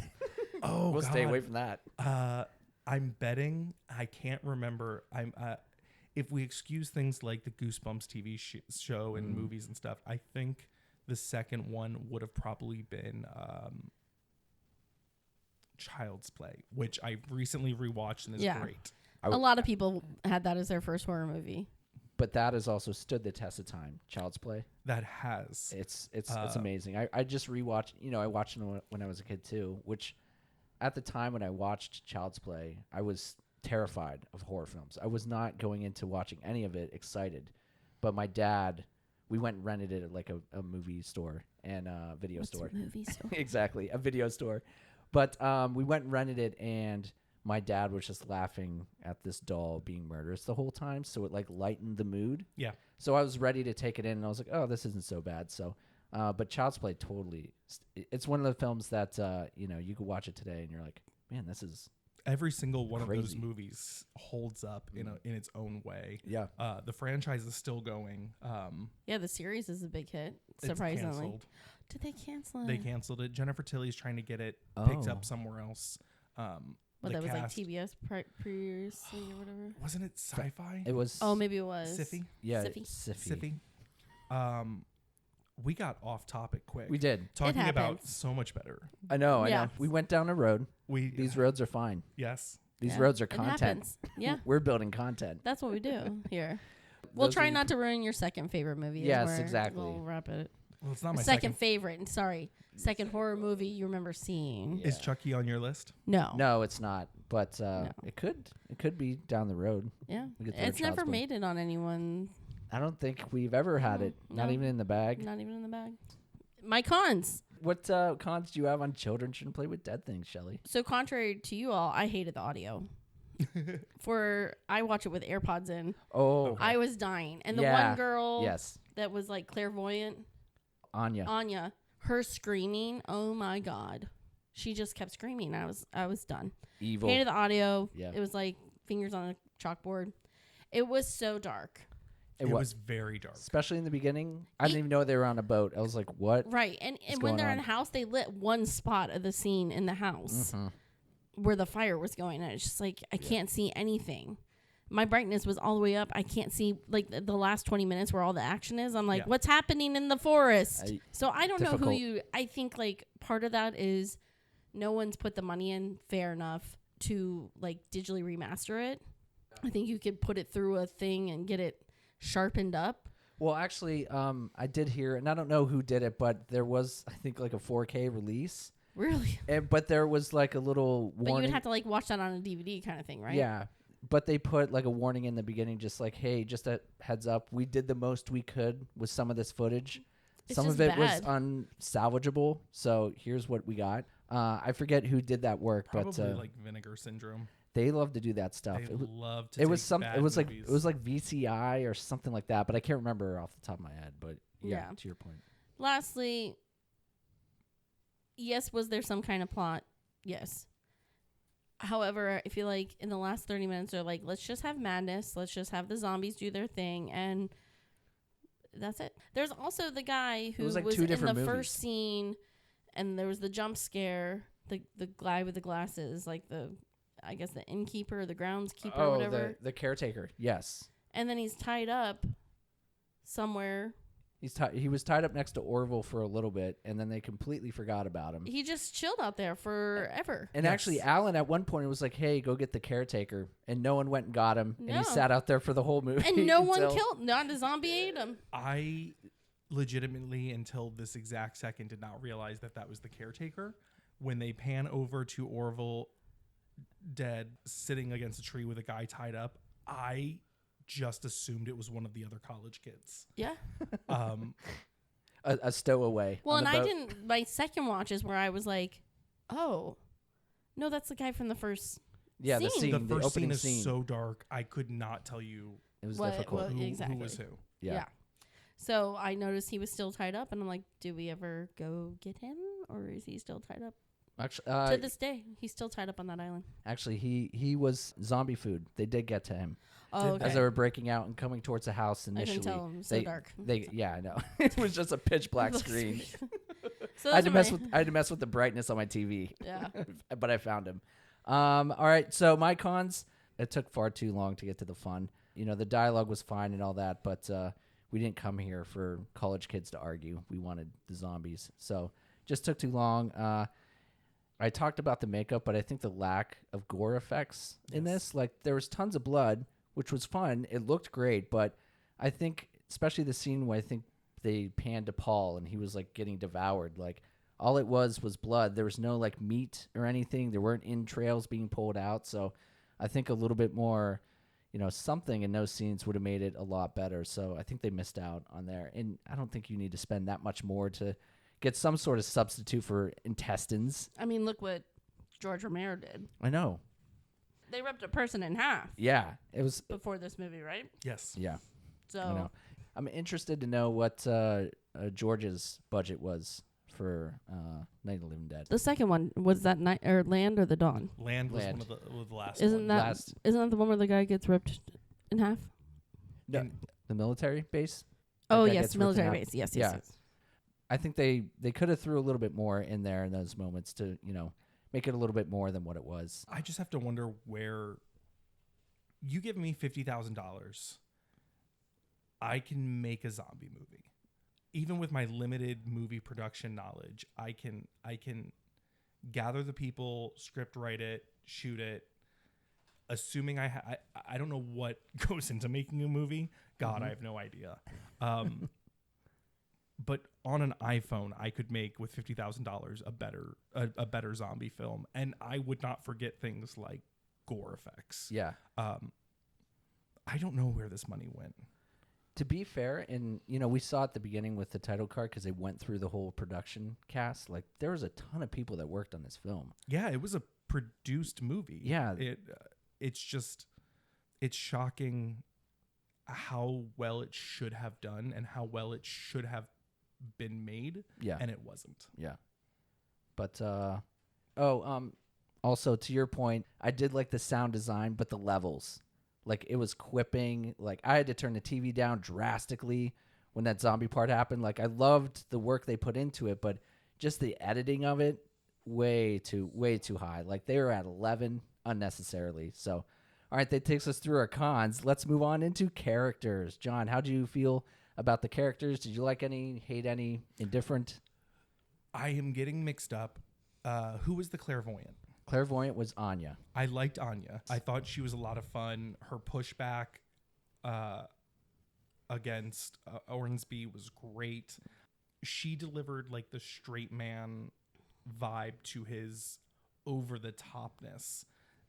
Oh, we'll God. stay away from that. I'm betting. I can't remember. If we excuse things like the Goosebumps TV show and movies and stuff, I think the second one would have probably been Child's Play, which I recently rewatched and is great. A lot of people had that as their first horror movie. But that has also stood the test of time. Child's Play. That has. It's amazing. I just rewatched. I watched it when I was a kid too. Which, at the time when I watched Child's Play, I was terrified of horror films. I was not going into watching any of it excited. But my dad, we went and rented it at like a movie store and a video store. Movie store. Exactly, a video store. But we went and rented it, and my dad was just laughing at this doll being murderous the whole time, so it like lightened the mood. Yeah. So I was ready to take it in, and I was like, "Oh, this isn't so bad." So, but Child's Play totally. It's one of the films that you could watch it today, and you're like, "Man, this is." Every single one of those Crazy. movies holds up in its own way. Yeah. The franchise is still going. Yeah, the series is a big hit. It's Surprisingly, canceled. did they cancel it? They canceled it. Jennifer Tilly's trying to get it picked Oh. up somewhere else. Well, the that was like cast- TBS previously or whatever. Wasn't it sci-fi? It was. Oh, maybe it was. Siffy? yeah, Siffy. Siffy. Siffy. We got off topic quick. We did. Talking about happens. so much better. I know. Yeah. I know. We went down a road. These roads are fine. Yes. These Yeah, roads are it content. happens. Yeah, We're building content. that's what we do here. We'll Those try are- not to ruin your second favorite movie. is Yes, where exactly. We'll wrap it. Well, it's not my Second favorite. Sorry, second horror movie you remember seeing. Yeah. Is Chucky on your list? No. No, it's not. But it could be down the road. Yeah. We could throw It's Child's never Play. made it on anyone. I don't think we've ever had it. Not No. even in the bag. Not even in the bag. My cons. What cons do you have on Children Shouldn't Play with Dead Things, Shelly? So contrary to you all, I hated the audio. I watch it with AirPods in. Oh, I was dying. And the Yeah. one girl yes, that was like clairvoyant, Anya. Anya, her screaming, oh my God. She just kept screaming. I was done. Evil. Hated the audio. Yeah. It was like fingers on a chalkboard. It was so dark. It It wa- was very dark. especially in the beginning. I didn't even know they were on a boat. I was like, what? Right. And when going they're in on? the house, they lit one spot of the scene in the house where the fire was going. And it's just like, I can't see anything. My brightness was all the way up. I can't see like the last 20 minutes where all the action is. I'm like, Yeah. what's happening in the forest? So I don't know difficult. I think like part of that is no one's put the money in fair enough to like digitally remaster it. I think you could put it through a thing and get it sharpened up. Well, actually, I did hear, and I don't know who did it, but there was, I think, like a 4K release. Really? But there was like a little But warning. you would have to like watch that on a DVD kind of thing, right? Yeah. But they put like a warning in the beginning, just like, hey, just a heads up. We did the most we could with some of this footage. It's Some just of it was bad. unsalvageable. So here's what we got. I forget who did that work, Probably but like Vinegar Syndrome. they love to do that stuff. They It, love to. it was take some. bad It was movies. like VCI or something like that, but I can't remember off the top of my head. But yeah. Yeah. To your point. Lastly, yes, was there some kind of plot? Yes. However, I feel like in the last 30 minutes, they're like, let's just have madness. Let's just have the zombies do their thing. And that's it. There's also the guy who was was, like two in the different movies. first scene, and there was the jump scare. The guy with the glasses, like I guess the innkeeper, or the groundskeeper, or whatever. the caretaker. Yes. And then he's tied up somewhere. He was tied up next to Orville for a little bit, and then they completely forgot about him. He just chilled out there forever. And actually, Alan at one point was like, "Hey, go get the caretaker," and no one went and got him, and he sat out there for the whole movie. And no one killed. Not a zombie ate him. I legitimately, until this exact second, did not realize that was the caretaker. When they pan over to Orville, dead, sitting against a tree with a guy tied up, I just assumed it was one of the other college kids. Yeah. A stowaway. Well, and I didn't. My second watch is where I was like, "Oh, no, that's the guy from the first." Yeah, scene. the scene, The first opening scene is so dark, I could not tell you. It was What- difficult. what- Exactly. Who was who. Yeah. So I noticed he was still tied up, and I'm like, "Do we ever go get him, or is he still tied up?" Actually, To this day, he's still tied up on that island. he was zombie food. They did get to him Oh, okay. as they were breaking out and coming towards the house I initially. can tell him so dark. Yeah, I know. It was just a pitch black Black screen. So I had those to are I had to mess with the brightness on my TV. Yeah. But I found him. All right, so my cons. It took far too long to get to the fun. You know, the dialogue was fine and all that, but we didn't come here for college kids to argue. We wanted the zombies, so just took too long. I talked about the makeup, but I think the lack of gore effects in this, like there was tons of blood, which was fun. It looked great, but I think especially the scene where I think they panned to Paul and he was like getting devoured, like all it was blood. There was no like meat or anything. There weren't entrails being pulled out. So I think a little bit more, something in those scenes would have made it a lot better. So I think they missed out on there. And I don't think you need to spend that much more to get some sort of substitute for intestines. I mean, look what George Romero did. I know. They ripped a person in half Yeah, it was. before this movie, right? Yes. Yeah, I So know. I'm interested to know what George's budget was for Night of the Living Dead. the second one was that night or Land or the Dawn? Land was Land. one of the last Isn't ones. that isn't that the one where the guy gets ripped in half? No, the military base. Oh That yes, gets ripped in military half. base. Yes, Yeah. yes. I think they could have threw a little bit more in there in those moments to make it a little bit more than what it was. I just have to wonder where you give me $50,000, I can make a zombie movie. Even with my limited movie production knowledge, I can gather the people, script write it, shoot it. Assuming I don't know what goes into making a movie. God, I have no idea. But on an iPhone, I could make with $50,000 a better zombie film, and I would not forget things like gore effects. Yeah. I don't know where this money went. To be fair, and we saw at the beginning with the title card because they went through the whole production cast. Like there was a ton of people that worked on this film. Yeah, it was a produced movie. Yeah. It's shocking how well it should have done and how well it should have been made. Yeah. And it wasn't. Yeah. But also to your point, I did like the sound design, but the levels. Like it was quipping. Like I had to turn the TV down drastically when that zombie part happened. Like I loved the work they put into it, but just the editing of it, way too high. Like they were at 11 unnecessarily. So, all right, that takes us through our cons. Let's move on into characters. John, how do you feel about the characters? Did you like any, hate any, indifferent? I am getting mixed up. Who was the clairvoyant? Clairvoyant was Anya. I liked Anya. I thought she was a lot of fun. Her pushback against Ormsby was great. She delivered like the straight man vibe to his over the topness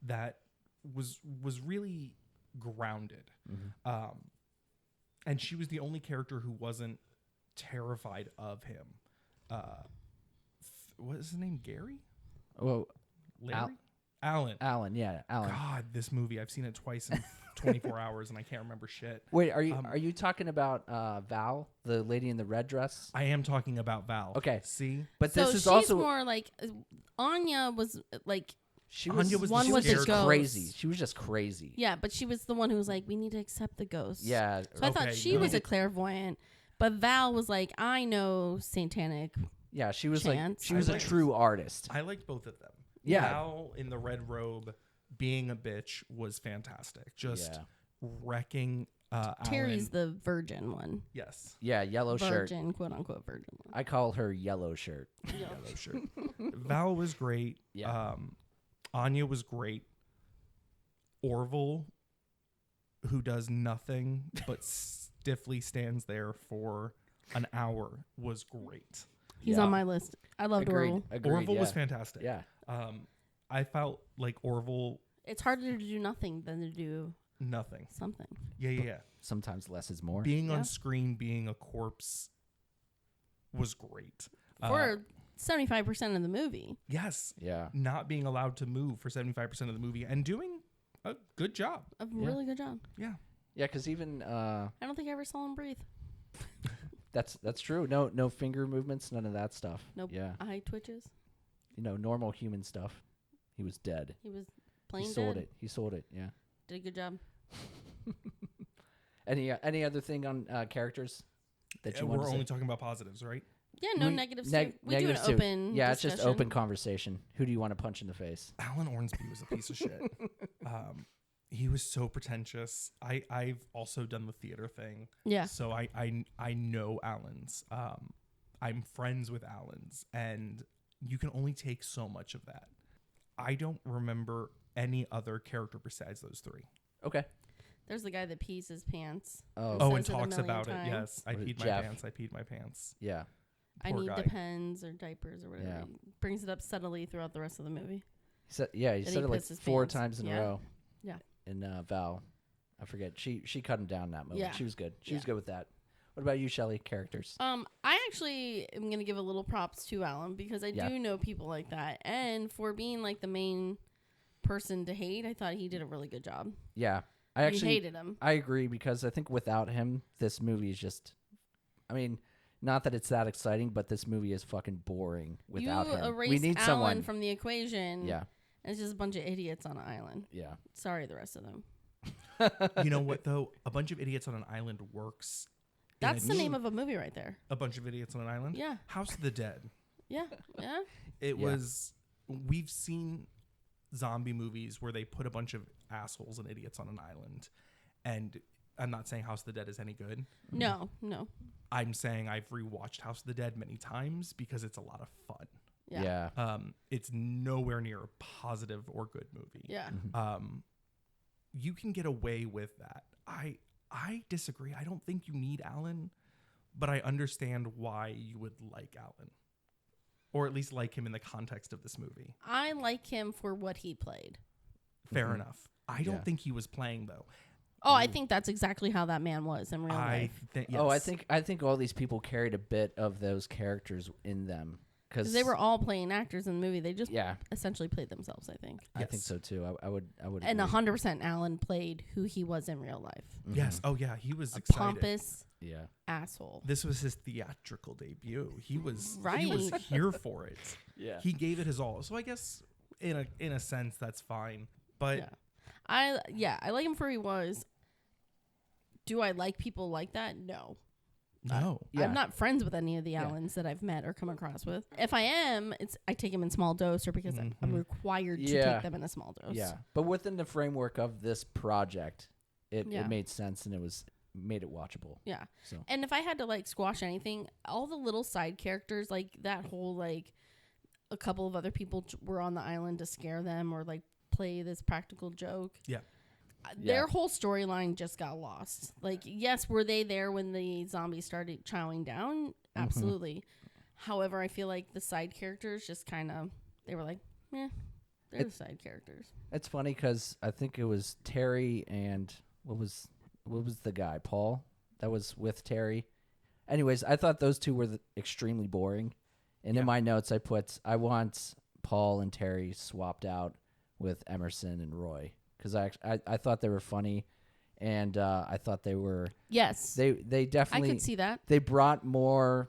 that was really grounded. Mm-hmm. And she was the only character who wasn't terrified of him. What is his name? Gary? Well, Larry? Alan. Alan, yeah, Alan. God, this movie, I've seen it twice in 24 hours and I can't remember shit. Wait, are you talking about Val, the lady in the red dress? I am talking about Val. Okay. See? But So this is she's also more like Anya was like she Anya was one the was a scared ghost. crazy. She was just crazy. yeah, but she was the one who was like, we need to accept the ghost. Yeah. So I thought Okay, she no. was a clairvoyant, But Val was like, I know satanic. Yeah, she was Chance. like, she was I a liked- true artist. I liked both of them. Yeah. Val in the red robe being a bitch was fantastic. Just wrecking Terry's Alan. the virgin one. Yes. Yeah, yellow shirt. Virgin, quote unquote virgin one. I call her yellow shirt. Yellow shirt. Val was great. Yeah. Anya was great. Orville, who does nothing but stiffly stands there for an hour, was great. He's Yeah. on my list. I loved Orville. Agreed. Orville was yeah. fantastic. Yeah. I felt like Orville, It's harder to do nothing than to do nothing. something. Yeah. Sometimes less is more. Being Yeah. on screen, being a corpse was great. For 75% of the movie. Yes. Yeah. Not being allowed to move for 75% of the movie and doing a good job. A really good job. Yeah. Yeah, because even I don't think I ever saw him breathe. that's true. No finger movements, none of that stuff. Nope. Yeah. Eye twitches. Normal human stuff. He was dead. He was plain He sold dead. it. He sold it. Yeah. Did a good job. Any other thing on characters that you We're want to only say? talking about positives, right? Yeah, no We- negatives. neg- too. We do an negatives too. open Yeah, it's just discussion. open conversation. Who do you want to punch in the face? Alan Ormsby was a piece of shit. He was so pretentious. I've also done the theater thing. Yeah. So I know Alan's. I'm friends with Alan's, and you can only take so much of that. I don't remember any other character besides those three. Okay. There's the guy that pees his pants. Oh, Oh, says and it a talks million about times. it. Yes, I Was it peed my Jeff? pants. I peed my pants. yeah. I Poor need guy. depends or diapers or whatever. Yeah. He brings it up subtly throughout the rest of the movie. He said That he it like pissed his 4 pants. times in Yeah. a row. Yeah. And Val, I forget. She cut him down that moment. Yeah. She was good. She was Yeah. good with that. What about you, Shelley? Characters. I actually am gonna give a little props to Alan because I Yeah. do know people like that, and for being like the main person to hate, I thought he did a really good job. Yeah. I You actually hated him. I agree because I think without him, this movie is just. I mean, not that it's that exciting, but this movie is fucking boring without you him. erased We need Alan someone. from the equation. Yeah. And it's just a bunch of idiots on an island. Yeah. Sorry, the rest of them. You know what though? A bunch of idiots on an island works. in That's a the name ch- of a movie right there. a bunch of idiots on an island. Yeah. House of the Dead. Yeah. Yeah. It Yeah. was. We've seen zombie movies where they put a bunch of assholes and idiots on an island, and I'm not saying House of the Dead is any good. No. I'm saying I've rewatched House of the Dead many times because it's a lot of fun. Yeah. It's nowhere near a positive or good movie. Yeah. You can get away with that. I disagree. I don't think you need Alan, but I understand why you would like Alan, or at least like him in the context of this movie. I like him for what he played. Fair enough. I don't Yeah. think he was playing though. Oh, I think that's exactly how that man was in real I life. think. Oh, I think all these people carried a bit of those characters in them because Because they were all playing actors in the movie. They just Yeah, essentially played themselves, I think. I think Yes. so too. I would. And agree. 100% Alan played who he was in real life. Yes. Oh yeah. He was A excited. pompous Yeah. asshole. This was his theatrical debut. He was Right. here for it. Yeah. He gave it his all. So I guess in a sense that's fine. But Yeah. I like him for who he was. Do I like people like that? No. no. Yeah. I'm not friends with any of the Yeah. Allens that I've met or come across with. If I am, I take them in small dose or because I'm Mhm. required to Yeah. take them in a small dose. Yeah, but within the framework of this project, it Yeah. made sense and made it watchable. Yeah. So And if I had to like squash anything, all the little side characters, like that whole like a couple of other people were on the island to scare them or like play this practical joke. Yeah. Their whole storyline just got lost. Like, yes, were they there when the zombies started chowing down? Absolutely. However, I feel like the side characters just kind of, they were like, they're the side characters. it's funny because I think it was Terry and what was the guy Paul that was with Terry. Anyways, I thought those two were extremely boring, and in my notes I want Paul and Terry swapped out with Emerson and Roy because I thought they were funny, and I thought they were Yes. they definitely I could see that. they brought more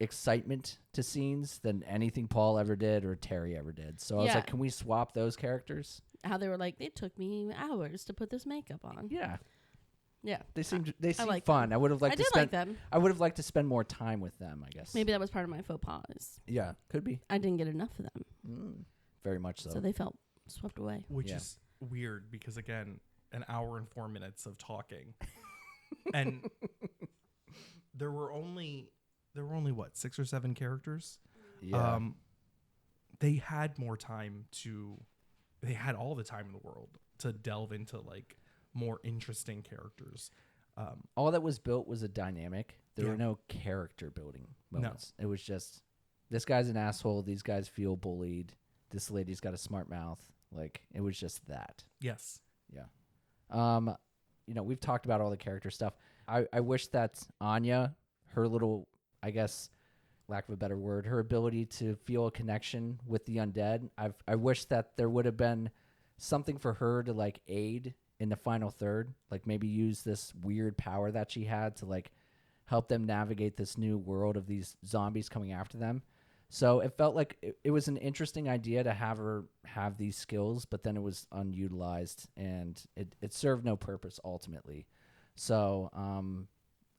excitement to scenes than anything Paul ever did or Terry ever did. So I was Yeah. like, can we swap those characters? How they were like, it took me hours to put this makeup on. Yeah. Yeah. They seemed like fun. I would have liked I to did spend. like them. I would have liked to spend more time with them. I guess. Maybe that was part of my faux pas. Yeah, could be. I didn't get enough of them, Very much so. so they felt swept away. Which Yeah. is weird because, again, an hour and 4 minutes of talking. And there were only what, 6 or 7 characters? yeah. They had more time they had all the time in the world to delve into like more interesting characters. All that was built was a dynamic. There Yeah. were no character building moments. It was just, this guy's an asshole. These guys feel bullied. This lady's got a smart mouth. Like, it was just that. Yes. Yeah. We've talked about all the character stuff. I wish that Anya, her little, I guess, lack of a better word, her ability to feel a connection with the undead. I wish that there would have been something for her to like aid in the final third, like maybe use this weird power that she had to like help them navigate this new world of these zombies coming after them. So it felt like it was an interesting idea to have her have these skills, but then it was unutilized and it served no purpose ultimately. So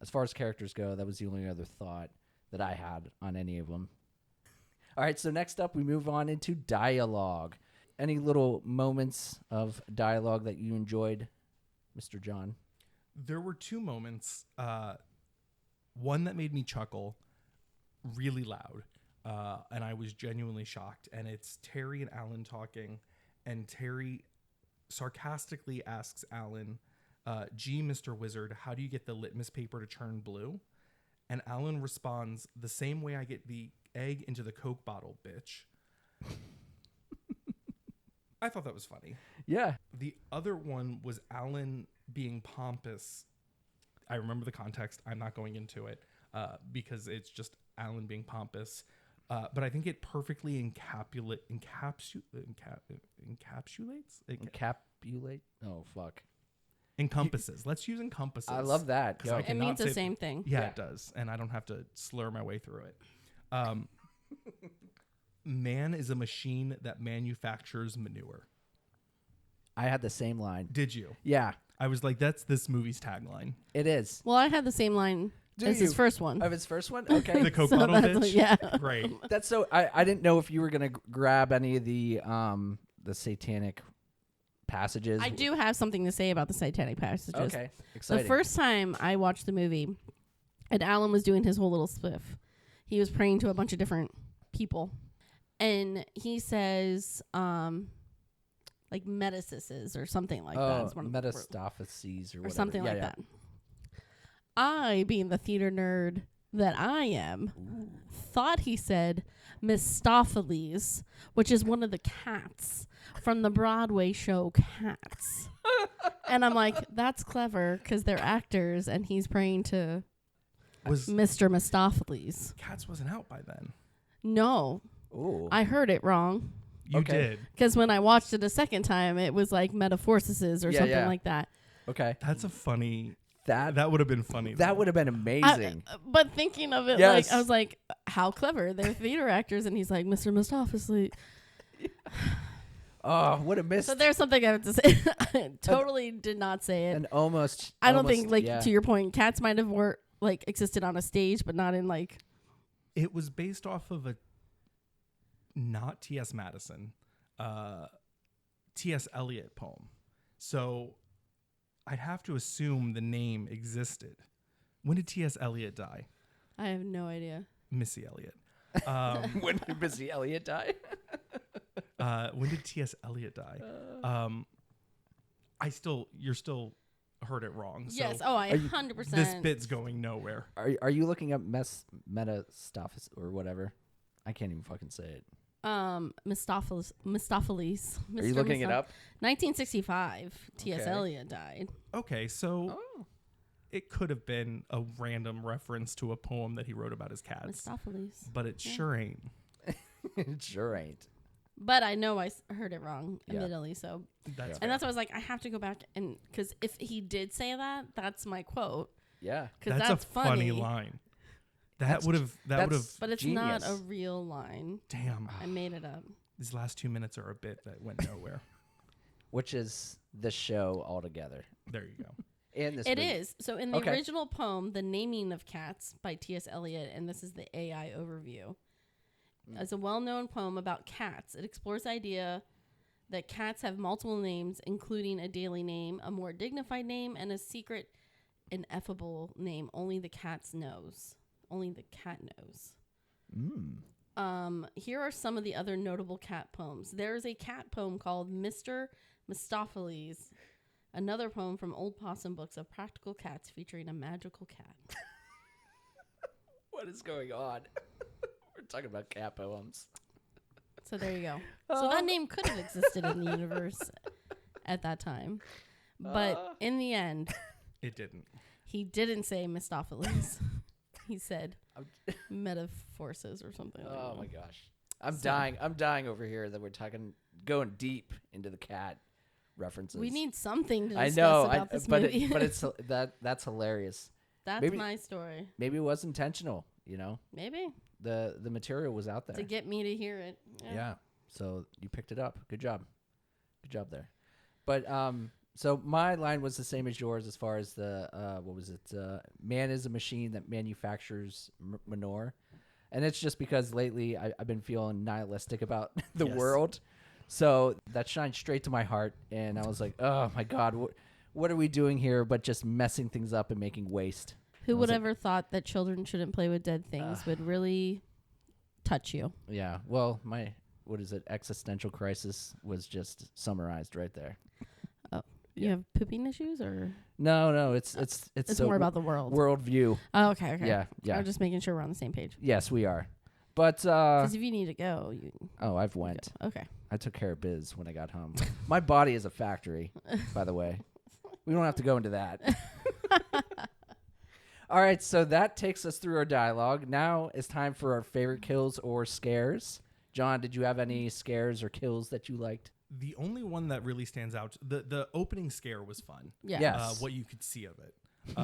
as far as characters go, that was the only other thought that I had on any of them. All right, so next up we move on into dialogue. Any little moments of dialogue that you enjoyed, Mr. John? There were 2 moments. One that made me chuckle really loud, and I was genuinely shocked. And it's Terry and Alan talking, and Terry sarcastically asks Alan, gee, Mr. Wizard, how do you get the litmus paper to turn blue? And Alan responds, the same way I get the egg into the Coke bottle, bitch. I thought that was funny. Yeah. The other one was Alan being pompous. I remember the context. I'm not going into it because it's just Alan being pompous. But I think it perfectly encapsulates. Encapsulate? Oh, fuck. Encompasses. Let's use encompasses. I love that. 'Cause I Go. It cannot means the say- same thing. Yeah, Yeah. it does. And I don't have to slur my way through it. Man is a machine that manufactures manure. I had the same line. Did you? Yeah, I was like, that's this movie's tagline. it is. Well, I had the same line Do as his you? first one. Of his first one? Okay. The Coke So bottle that's bitch? what- yeah. Great. That's so. I didn't know if you were gonna grab any of the satanic passages. I do have something to say about the satanic passages. Okay. Exciting. The first time I watched the movie, and Alan was doing his whole little spliff, he was praying to a bunch of different people, and he says, like metacises or something like that. It's one of the word- metastaphyses or or whatever. something Yeah, like yeah. that. I, being the theater nerd that I am, thought he said Mephistopheles, which is one of the cats from the Broadway show Cats. And I'm like, that's clever because they're actors and he's praying to Was Mr. Mephistopheles. Cats wasn't out by then? No, Ooh. I heard it wrong You Okay. did. because when I watched it a second time, it was like Metaphorsises or Yeah, something yeah. like that. Okay. That's a funny. That That would have been funny. that though. would have been amazing. But thinking of it, Yes. like I was like, how clever! They're theater actors, and he's like Mr. Mephistopheles. Oh, what a miss! So there's something I have to say. I totally did not say it. And almost. I don't almost- think, like yeah. to your point, Cats might have existed on a stage, but not in like. It was based off of a not T.S. Madison, T.S. Eliot poem. So I'd have to assume the name existed. When did T.S. Eliot die? I have no idea. Missy Elliott. When did Missy Elliott die? When did T.S. Eliot die? You're still heard it wrong. So Yes. Oh, I Are you- 100%. this bit's going nowhere. Are you looking up metastaphysis or whatever? I can't even fucking say it. Mephistopheles. Are you looking it up? 1965. T.S. Okay. Eliot died. Okay, so Oh. it could have been a random reference to a poem that he wrote about his cats, Mephistopheles. but it sure ain't. It sure ain't. But I know I heard it wrong, Yeah. admittedly. So, That's and that's why I was like, I have to go back and because if he did say that, that's my quote. Yeah. Because that's that's a funny funny. line. That's- That would have. that's- But it's Genius. not a real line. Damn. I made it up. These last 2 minutes are a bit that went nowhere. Which is the show altogether. There you go. and this. It movie. is. So in the Okay. original poem, The Naming of Cats by T.S. Eliot, and this is the AI overview. It's a well-known poem about cats. It explores the idea that cats have multiple names, including a daily name, a more dignified name, and a secret, ineffable name only the cat knows. Only the cat knows. Here are some of the other notable cat poems. There's a cat poem called Mr. Mistopheles, another poem from Old Possum books of practical cats featuring a magical cat. What is going on? We're talking about cat poems. So there you go. So that name could have existed in the universe at that time. But in the end, It didn't. he didn't say Mistopheles. He said Metaforces or something. I don't Oh know. my gosh. I'm dying. I'm dying over here that we're going deep into the cat references. We need something to I discuss know, about this but movie. but it's that's hilarious. That's maybe- my story. Maybe it was intentional. You know, Maybe the material was out there. to get me to hear it. Yeah. So you picked it up. Good job. Good job there. But so my line was the same as yours as far as the what was it? Man is a machine that manufactures manure. And it's just because lately I've been feeling nihilistic about the Yes. world. So that shined straight to my heart and I was like, "Oh my god, what are we doing here but just messing things up and making waste?" Who I was would like, ever thought that children shouldn't play with dead things would really touch you? Yeah. Well, my what is it? Existential crisis was just summarized right there. You have pooping issues, or No, it's it's so more about the world? worldview. Oh, okay. Yeah. I'm just making sure we're on the same page. Yes, we are. But Because if you need to go, you I've went. go. Okay. I took care of biz when I got home. My body is a factory, by the way. We don't have to go into that. All right, so that takes us through our dialogue. Now it's time for our favorite kills or scares. John, did you have any scares or kills that you liked? The only one that really stands out, the opening scare was fun. Yeah. Yes. What you could see of it.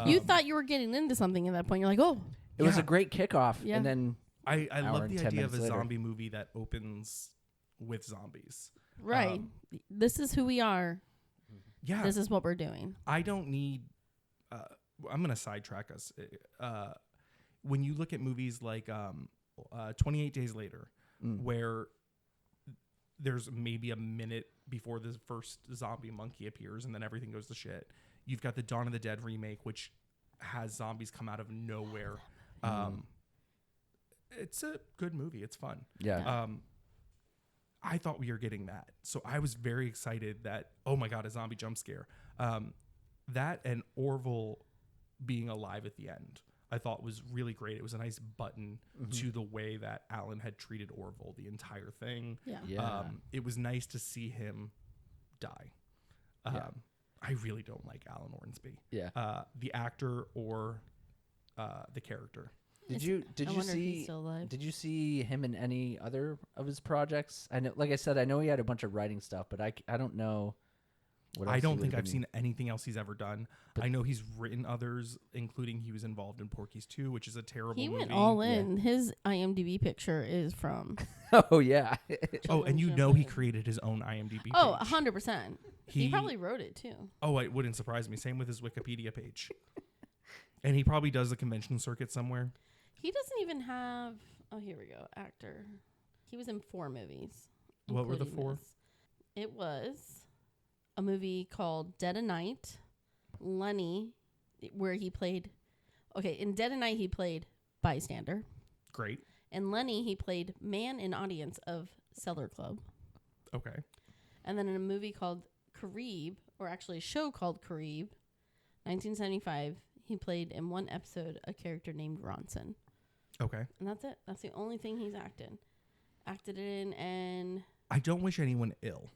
You thought you were getting into something at that point. You're like, oh, It was Yeah. a great kickoff, Yeah. and then I Hour love and the 10 idea of a minutes later. zombie movie that opens with zombies. right. This is who we are. Yeah. This is what we're doing. I don't need. I'm gonna sidetrack us. When you look at movies like 28 Days Later, where there's maybe a minute before the first zombie monkey appears, and then everything goes to shit. You've got the Dawn of the Dead remake, which has zombies come out of nowhere. It's a good movie. It's fun. yeah. I thought we were getting that. So I was very excited that, oh my God, a zombie jump scare. That and Orville being alive at the end, I thought was really great. It was a nice button to the way that Alan had treated Orville the entire thing. Yeah. Yeah. It was nice to see him die. I really don't like Alan Ormsby. Yeah. The actor or the character. Did you I wonder if he's see still alive. Did you see him in any other of his projects? I know, like I said, I know he had a bunch of writing stuff, but I don't know. What else I he don't would've think I've been- seen anything else he's ever done. I know he's written others, including he was involved in Porky's 2, which is a terrible He movie. went all in. His IMDb picture is from. Oh yeah. Oh, and you Children's know he Show. created his own IMDb page. Oh, 100%. He He- probably wrote it too. Oh, it wouldn't surprise me. Same with his Wikipedia page. And he probably does the convention circuit somewhere. He doesn't even have. Oh, here we go. Actor. He was in 4 movies. What were the including 4? this. It was a movie called Dead of Night. Lenny, where he played. Okay, in Dead of Night he played bystander. Great. In Lenny he played man in audience of Cellar Club. Okay. And then in a movie called Carib, or actually a show called Carib, 1975, he played in 1 episode a character named Ronson. Okay. And that's it. That's the only thing he's acted in, and I don't wish anyone ill.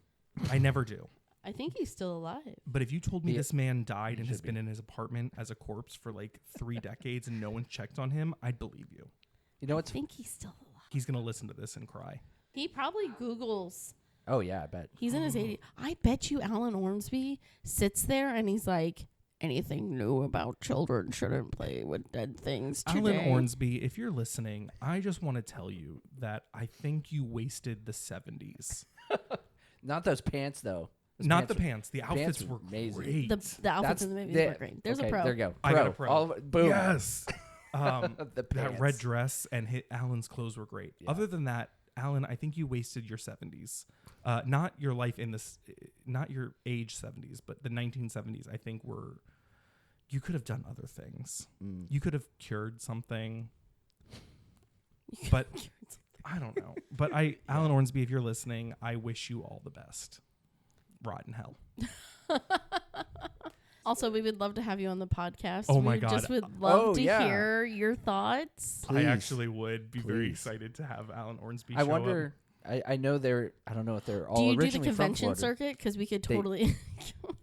I never do. I think he's still alive. But if you told me Yeah, this man died and should has been in his apartment as a corpse for like 3 decades and no one checked on him, I'd believe you. You know I what's? think he's still alive. He's going to listen to this and cry. He probably Googles. Oh yeah, I bet. He's in his 80s. I bet you Alan Ormsby sits there and he's like, anything new about children shouldn't play with dead things today. Alan Ormsby, if you're listening, I just want to tell you that I think you wasted the 70s. Not those pants though. Not the pants. The outfits pants were were amazing. great. The outfits in the movie were great. There's a pro. There you go. I got a pro. All of it, boom. Yes. The That pants. red dress and Alan's clothes were great. Yeah. Other than that, Alan, I think you wasted your 70s. Not your life in this, not your age 70s, but the 1970s. I think you could have done other things. You could have cured something. But I don't know. But Alan Ormsby, if you're listening, I wish you all the best. Rotten hell. Also, we would love to have you on the podcast. Oh my we God. just would love to yeah. hear your thoughts. Please. I actually would be very Please. excited to have Alan Ormsby I show wonder. I know they're. I don't know if they're all Do you do the originally from convention Florida. circuit? Because we could totally.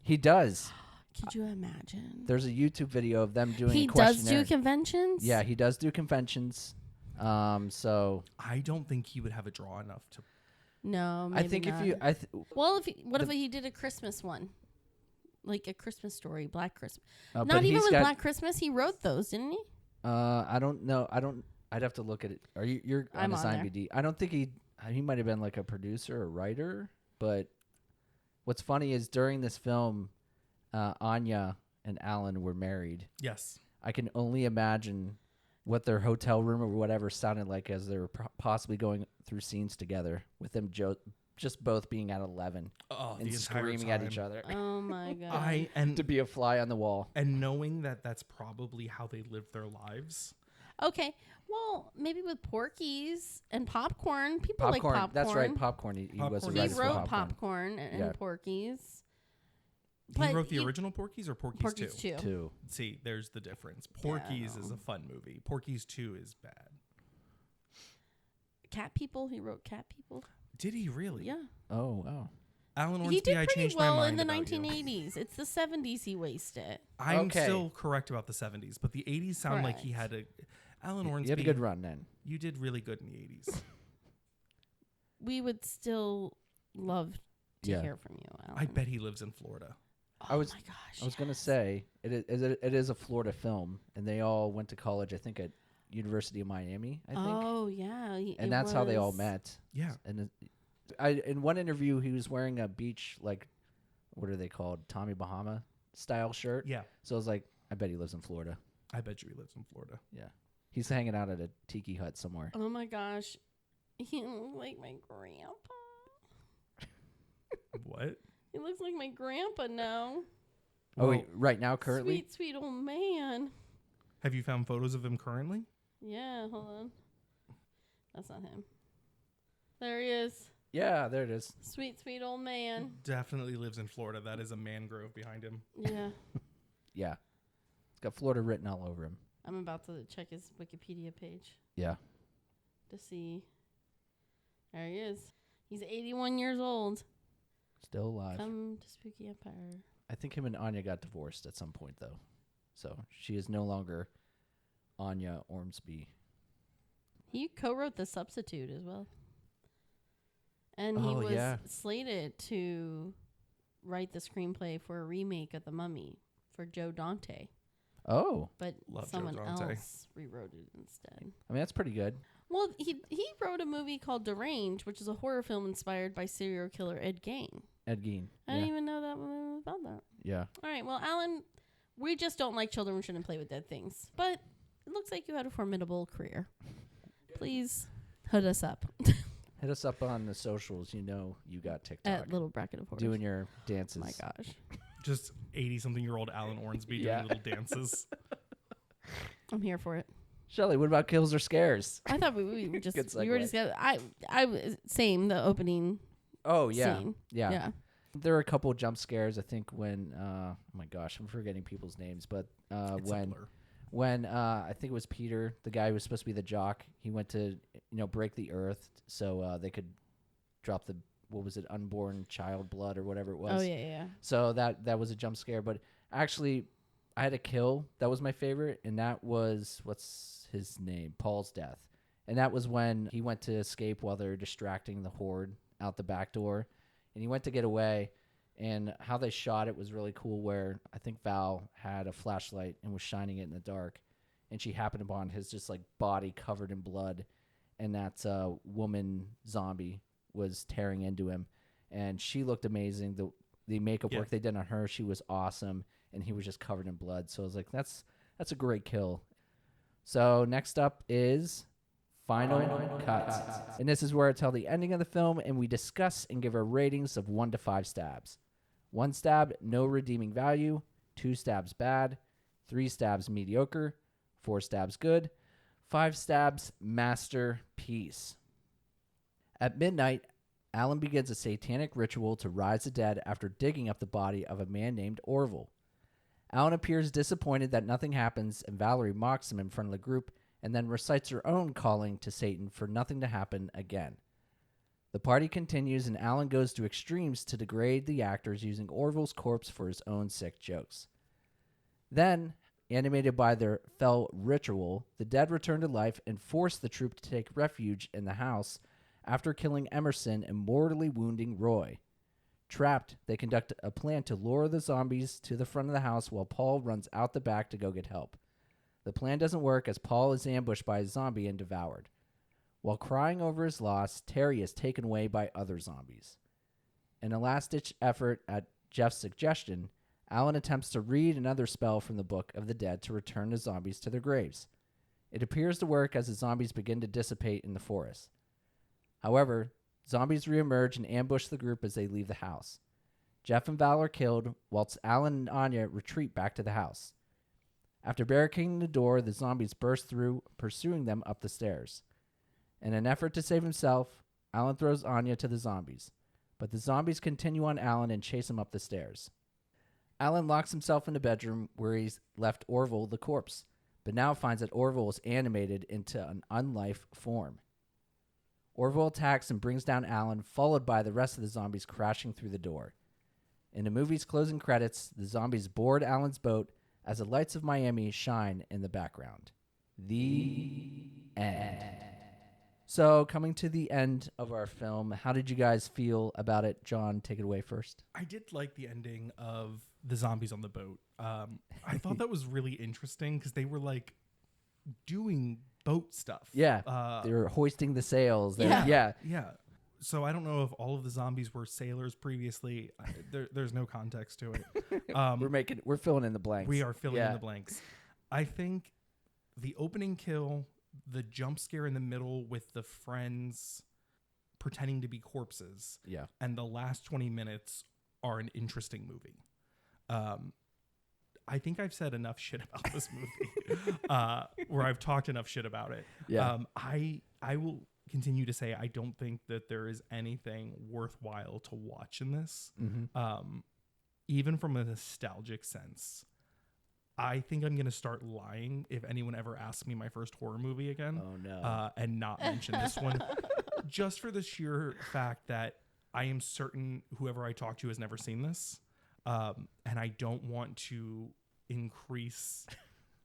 He does. Could you imagine? There's a YouTube video of them doing. He a does questionnaire. do conventions. Yeah, he does do conventions. So I don't think he would have a draw enough to. No, I maybe think not. if you, Well, what if he did a Christmas one, like a Christmas story, Black Christmas? but Not even he's with got, Black Christmas. He wrote those, didn't he? I don't know. I'd have to look at it. You're on I'm his on there. IMDb. I don't think he might have been like a producer or writer. But what's funny is during this film, Anya and Alan were married. Yes. I can only imagine what their hotel room or whatever sounded like as they were possibly going through scenes together with them just both being at 11 Oh, and the entire screaming at each time. other Oh my god! to be a fly on the wall. And knowing that that's probably how they live their lives. Okay, well, maybe with Porky's and popcorn. People like popcorn. That's right, popcorn. He was a Popcorn. He writer for wrote popcorn. popcorn and Yeah. Porky's. He But wrote the you- original Porky's or Porky's, Porky's 2? 2. See, there's the difference. Porky's is know. a fun movie. Porky's 2 is bad. Cat People. He wrote Cat People. Did he really? Yeah. Oh, wow. Alan He Ormsby, did I pretty changed my well mind in the about you. 1980s. It's the 70s he wasted. I'm Okay. still correct about the 70s, but the 80s sound like he had Correct. Alan Ormsby. You had a good run then. You did really good in the 80s. We would still love to Yeah. hear from you, Alan. I bet he lives in Florida. Oh I was- my gosh. I was going to yes. say, it is a Florida film, and they all went to college, I think, at University of Miami, I think. Oh yeah. And that's how they all met. Yeah. And in one interview, he was wearing a beach, like, what are they called? Tommy Bahama style shirt. Yeah. So I was like, I bet he lives in Florida. I bet you he lives in Florida. Yeah. He's hanging out at a tiki hut somewhere. Oh my gosh. He looks like my grandpa. What? He looks like my grandpa now. Oh, Well, wait, right now, currently? Sweet, sweet old man. Have you found photos of him currently? Yeah, hold on. That's not him. There he is. Yeah, there it is. Sweet, sweet old man. Definitely lives in Florida. That is a mangrove behind him. Yeah. Yeah. It's got Florida written all over him. I'm about to check his Wikipedia page Yeah. to see. There he is. He's 81 years old. Still alive. Come to Spooky Empire. I think him and Anya got divorced at some point, though. So she is no longer Anya Ormsby. He co-wrote The Substitute as well. And he Oh, was yeah. slated to write the screenplay for a remake of The Mummy for Joe Dante. Oh. But Love Joe someone Dante. else rewrote it instead. I mean, that's pretty good. Well, he wrote a movie called Deranged, which is a horror film inspired by serial killer Ed Gein. Ed Gein. I didn't even know that was about that. Yeah. All right, well, Alan, we just don't like children who shouldn't play with dead things. But it looks like you had a formidable career. Please hood us up Hit us up on the socials. You know you got TikTok. at Little Bracket of Horrors. Doing your dances. My gosh. Just 80-something-year-old Alan Ormsby Yeah. doing little dances. I'm here for it. Shelly, what about kills or scares? I thought we were just Good we were segue. just I was same the opening Oh, yeah. scene. Yeah. Yeah. There were a couple jump scares, I think, when, oh my gosh, I'm forgetting people's names, but It's a blur. when I think it was Peter, the guy who was supposed to be the jock, he went to, break the earth so they could drop the, what was it, unborn child blood or whatever it was. Oh yeah. So that was a jump scare. But actually, I had a kill. That was my favorite. And that was, what's his name? Paul's death. And that was when he went to escape while they were distracting the horde out the back door. And he went to get away. And how they shot it was really cool, where I think Val had a flashlight and was shining it in the dark. And she happened upon his just like body covered in blood. And that woman zombie was tearing into him. And she looked amazing. the makeup Yeah. work they did on her. She was awesome, and he was just covered in blood. So I was like, that's a great kill. So next up is Final Cut. And this is where I tell the ending of the film, and we discuss and give our ratings of 1 to 5 stabs. 1 stab, no redeeming value. 2 stabs, bad. 3 stabs, mediocre. 4 stabs, good. 5 stabs, masterpiece. At midnight, Alan begins a satanic ritual to rise the dead after digging up the body of a man named Orville. Alan appears disappointed that nothing happens, and Valerie mocks him in front of the group and then recites her own calling to Satan for nothing to happen again. The party continues, and Alan goes to extremes to degrade the actors using Orville's corpse for his own sick jokes. Then, animated by their fell ritual, the dead return to life and force the troupe to take refuge in the house after killing Emerson and mortally wounding Roy. Trapped, they conduct a plan to lure the zombies to the front of the house while Paul runs out the back to go get help. The plan doesn't work as Paul is ambushed by a zombie and devoured. While crying over his loss, Terry is taken away by other zombies. In a last-ditch effort at Jeff's suggestion, Alan attempts to read another spell from the Book of the Dead to return the zombies to their graves. It appears to work as the zombies begin to dissipate in the forest. However, zombies reemerge and ambush the group as they leave the house. Jeff and Val are killed, whilst Alan and Anya retreat back to the house. After barricading the door, the zombies burst through, pursuing them up the stairs. In an effort to save himself, Alan throws Anya to the zombies, but the zombies continue on Alan and chase him up the stairs. Alan locks himself in the bedroom where he's left Orville the corpse, but now finds that Orville is animated into an unlife form. Orville attacks and brings down Alan, followed by the rest of the zombies crashing through the door. In the movie's closing credits, the zombies board Alan's boat as the lights of Miami shine in the background. The end. So, coming to the end of our film, how did you guys feel about it? John, take it away first. I did like the ending of the zombies on the boat. I thought that was really interesting because they were like doing boat stuff. Yeah, they were hoisting the sails. Yeah. Yeah. So I don't know if all of the zombies were sailors previously. There's no context to it. We're filling in the blanks. We are filling in the blanks. I think the opening kill, the jump scare in the middle with the friends pretending to be corpses, and the last 20 minutes are an interesting movie. I think I've said enough shit about this movie, where I've talked enough shit about it. Yeah. I will continue to say I don't think that there is anything worthwhile to watch in this. Mm-hmm. Even from a nostalgic sense. I think I'm going to start lying if anyone ever asks me my first horror movie again. Oh, no. And not mention this one. Just for the sheer fact that I am certain whoever I talk to has never seen this. And I don't want to increase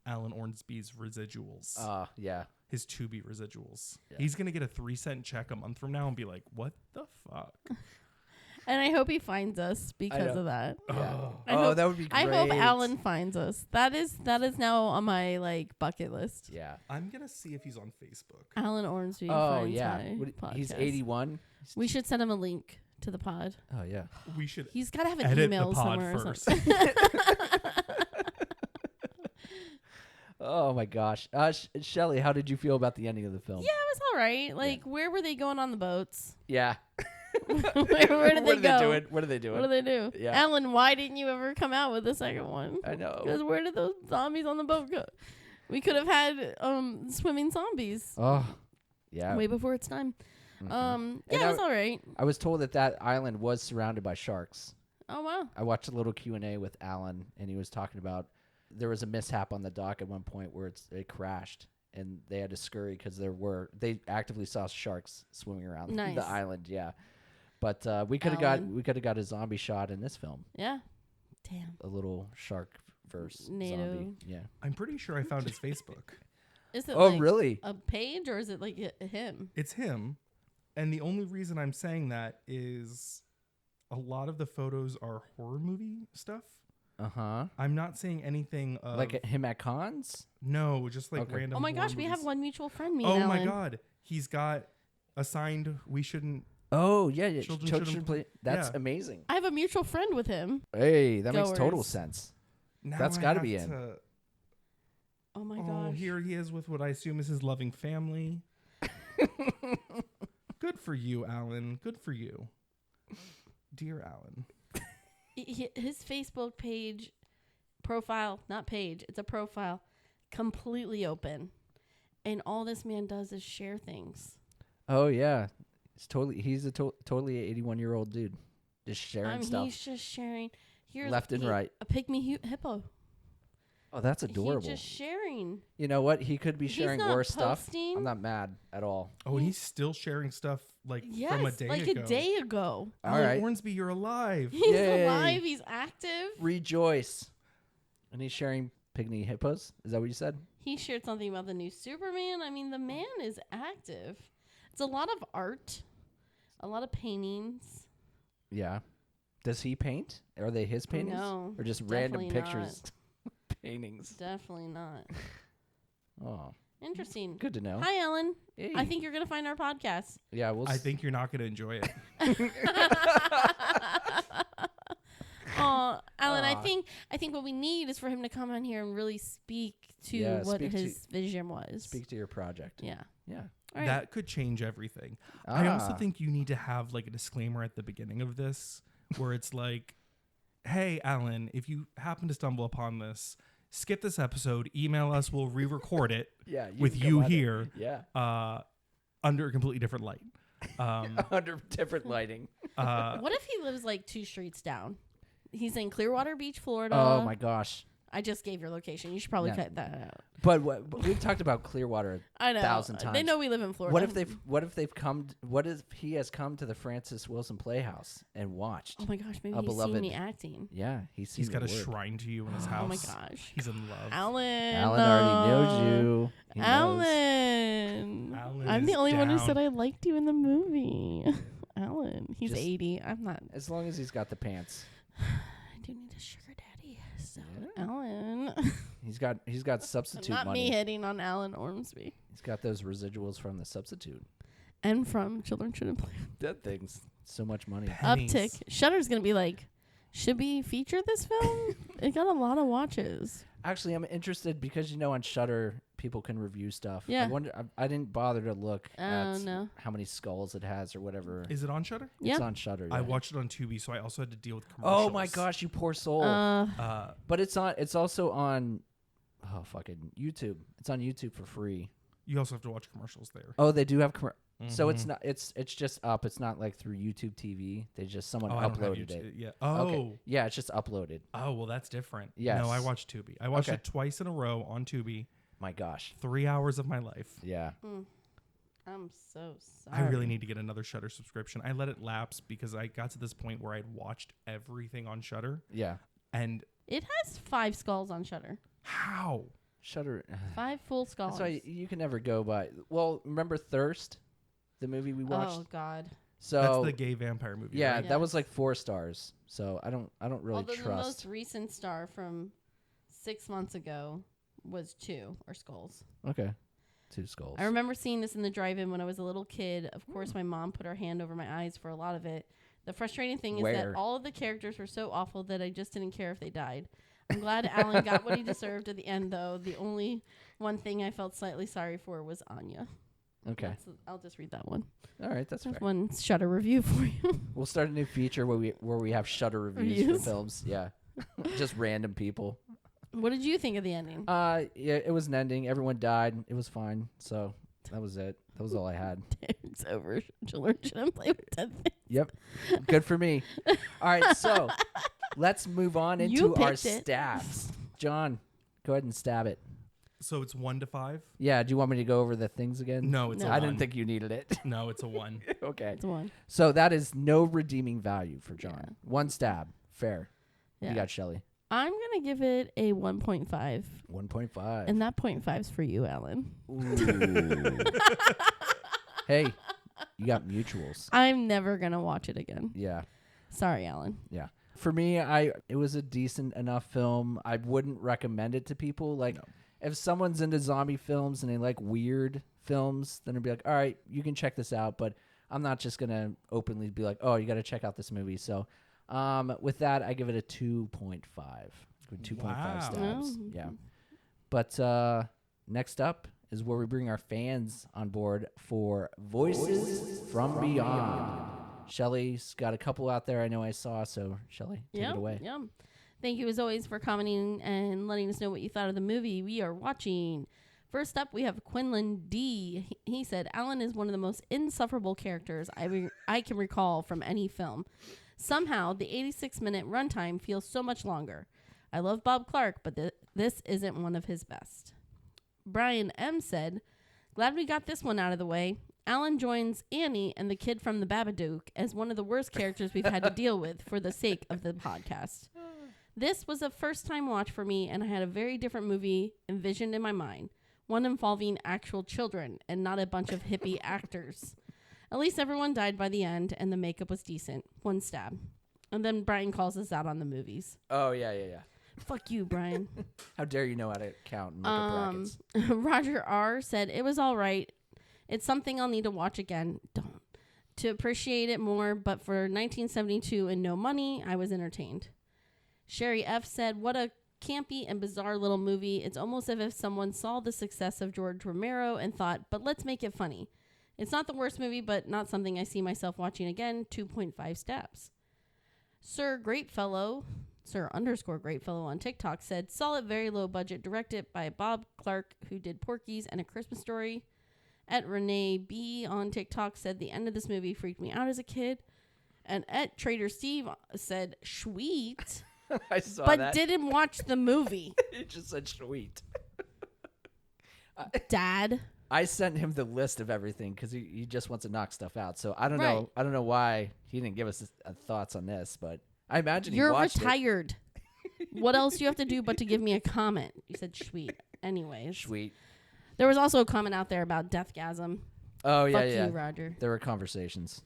Alan Ormsby's residuals. Yeah. His Tubi residuals. Yeah. He's going to get a 3-cent check a month from now and be like, what the fuck? And I hope he finds us because of that. Yeah. That would be great. I hope Alan finds us. That is now on my bucket list. Yeah. I'm going to see if he's on Facebook. Alan Ormsby. Oh, finds yeah. my He's podcast. 81. We should send him a link to the pod. Oh, yeah. We should He's got to have an edit email the pod somewhere or first. something. Oh, my gosh. Shelly, how did you feel about the ending of the film? Yeah, it was all right. Like, where were they going on the boats? Yeah. where did What they are go? they doing? What are they doing? What do they do? Yeah. Alan, why didn't you ever come out with the second one? I know. Because where did those zombies on the boat go? We could have had swimming zombies Oh, yeah. way before its time. Mhm. Yeah, And it was all right. I was told that island was surrounded by sharks. Oh, wow. I watched a little Q&A with Alan, and he was talking about there was a mishap on the dock at one point where it crashed, and they had to scurry because they actively saw sharks swimming around Nice. the island. Yeah, but we could have got a zombie shot in this film. Yeah. Damn. A little shark verse NATO. zombie. Yeah. I'm pretty sure I found his Facebook. Is it Oh, like really? a page or is it like him? It's him. And the only reason I'm saying that is a lot of the photos are horror movie stuff. Uh-huh. I'm not saying anything of... Like him at cons? No, just like Okay. random Oh my horror gosh, we movies. have one mutual friend, me Oh and my Alan. God. He's got assigned We Shouldn't Oh yeah, Children children shouldn't play. That's yeah. amazing. I have a mutual friend with him. Hey, that makes total Goers. sense. Now That's I gotta have be in. Oh my Oh, gosh. here he is with what I assume is his loving family. Good for you, Alan. Good for you. Dear Alan. His Facebook page, profile, not page, it's a profile, completely open. And all this man does is share things. Oh yeah, he's a totally 81-year-old dude, just sharing stuff He's just sharing. Here's left and right. A pygmy hippo. Oh, that's adorable. He's just sharing. You know what? He could be He's sharing not worse stuff. posting. I'm not mad at all. Oh, and he's still sharing stuff like Yes, from a day like ago. a day ago. All Alan right. Ormsby, you're alive. He's Yay. alive. He's active. Rejoice. And he's sharing pygmy hippos. Is that what you said? He shared something about the new Superman. I mean, the man is active. It's a lot of art, a lot of paintings. Yeah. Does he paint? Are they his paintings? No, Or just random definitely pictures? Paintings. Definitely not. Oh, Interesting. good to know. Hi, Ellen. Hey. I think you're going to find our podcast. Yeah, we'll I think you're not going to enjoy it. Oh, Alan, Aw. I think what we need is for him to come on here and really speak to Yeah, what speak to- his vision was. speak to your project. Yeah. Yeah. All right. That could change everything. I also Ah. think you need to have like a disclaimer at the beginning of this where it's like, hey, Alan, if you happen to stumble upon this, skip this episode, email us, we'll re-record it Yeah. with can come you on it. here Yeah. under a completely different light. Under different lighting. What if he lives like 2 streets down? He's in Clearwater Beach, Florida. Oh my gosh. I just gave your location. You should probably Yeah. cut that out. But we've talked about Clearwater I know. 1,000 They times. know we live in Florida. What if he has come to the Francis Wilson Playhouse and watched? Oh my gosh, maybe A he's beloved- seen me acting. Yeah, he's He's got a the word. shrine to you in his house. Oh my gosh. He's in love. Alan. Alan already knows you. He knows. Alan. Alan I'm the is only one who down. said I liked you in the movie. Alan. He's Just- 80. I'm not. As long as he's got the pants. I do need a sugar daddy. So, Yeah. Alan. He's got substitute not money. me hitting on Alan Ormsby. He's got those residuals from the substitute. And from Children Shouldn't Play. Dead things. So much money. Pennies. Uptick. Shudder's going to be like, should we feature this film? It got a lot of watches. Actually, I'm interested because on Shudder people can review stuff. Yeah. I wonder. I didn't bother to look at no. how many skulls it has or whatever. Is it on Shudder? Yeah. It's on Shudder. I yeah. watched it on Tubi, so I also had to deal with commercials. Oh my gosh, you poor soul. But it's also on fucking YouTube. It's on YouTube for free. You also have to watch commercials there. Oh, they do have so Mm-hmm. it's not it's just up. It's not like through YouTube TV. They just someone I don't have uploaded YouTube. it. Yeah. Okay. Oh. Yeah, it's just uploaded. Oh, well, that's different. Yes. No, I watched Tubi. I watched Okay. it twice in a row on Tubi. My gosh. 3 hours of my life. Yeah. I'm so sorry. I really need to get another Shudder subscription. I let it lapse because I got to this point where I'd watched everything on Shudder. Yeah. And It has 5 skulls on Shudder. how? Shudder. 5 full skulls. That's why you can never go by. Well, remember Thirst, the movie we watched? Oh God. So That's the gay vampire movie. yeah, right? that was like 4 stars. So I don't really Although the trust. most recent star from 6 months ago was 2 or skulls. Okay. 2 skulls. I remember seeing this in the drive-in when I was a little kid. Of course, my mom put her hand over my eyes for a lot of it. The frustrating thing is Where? that all of the characters were so awful that I just didn't care if they died. I'm glad Alan got what he deserved at the end, though. The only one thing I felt slightly sorry for was Anya. Okay. I'll just read that one. All right, that's fair. There's one Shudder review for you. We'll start a new feature where we have Shudder reviews Reviews? for films. Yeah. Just random people. What did you think of the ending? Yeah, it was an ending. Everyone died. It was fine. So that was it. That was all I had. It's over. Children shouldn't play with dead things. Yep. Good for me. All right, so let's move on You into our picked it. stabs. John, go ahead and stab it. So it's 1 to 5? Yeah, do you want me to go over the things again? No, it's No. a 1. I didn't think you needed it. No, it's a 1. Okay. It's one. So that is no redeeming value for John. Yeah. 1 stab. Fair. Yeah. You got Shelly. I'm going to give it a 1.5. 1.5. And that 0.5 is for you, Alan. Ooh. Hey, you got mutuals. I'm never going to watch it again. Yeah. Sorry, Alan. Yeah. For me, it was a decent enough film. I wouldn't recommend it to people. Like, if someone's into zombie films and they like weird films, then I'd be like, all right, you can check this out. But I'm not just gonna openly be like, oh, you got to check out this movie. So, with that, I give it a 2.5. 2.5 Wow. stabs. Oh. Yeah. But next up is where we bring our fans on board for Voices from Beyond. Shelly's got a couple out there I know I saw, so Shelly, take it away. Yeah. Thank you as always for commenting and letting us know what you thought of the movie we are watching. First up, we have Quinlan D. He said, Alan is one of the most insufferable characters I can recall from any film. Somehow, the 86-minute runtime feels so much longer. I love Bob Clark, but this isn't one of his best. Brian M. said, glad we got this one out of the way. Alan joins Annie and the kid from the Babadook as one of the worst characters we've had to deal with for the sake of the podcast. This was a first-time watch for me, and I had a very different movie envisioned in my mind. One involving actual children and not a bunch of hippie actors. At least everyone died by the end, and the makeup was decent. 1 stab. And then Brian calls us out on the movies. Oh, yeah. Fuck you, Brian. How dare you know how to count and look at brackets? Roger R. said, it was all right. It's something I'll need to watch again. Don't. To appreciate it more, but for 1972 and no money, I was entertained. Sherry F. said, what a campy and bizarre little movie. It's almost as if someone saw the success of George Romero and thought, but let's make it funny. It's not the worst movie, but not something I see myself watching again. 2.5 stabs. Sir _Greatfellow on TikTok said, solid, very low budget, directed by Bob Clark, who did Porky's and A Christmas Story. At Renee B on TikTok said, the end of this movie freaked me out as a kid. And at Trader Steve said, sweet. I saw but that. didn't watch the movie. It just said sweet. Dad. I sent him the list of everything because he just wants to knock stuff out. So I don't Right. know. I don't know why he didn't give us thoughts on this, but I imagine You're he watched retired. What else do you have to do but to give me a comment? You said sweet. Anyways. Sweet. There was also a comment out there about Deathgasm. Oh yeah, Fuck yeah. you, Roger. There were conversations.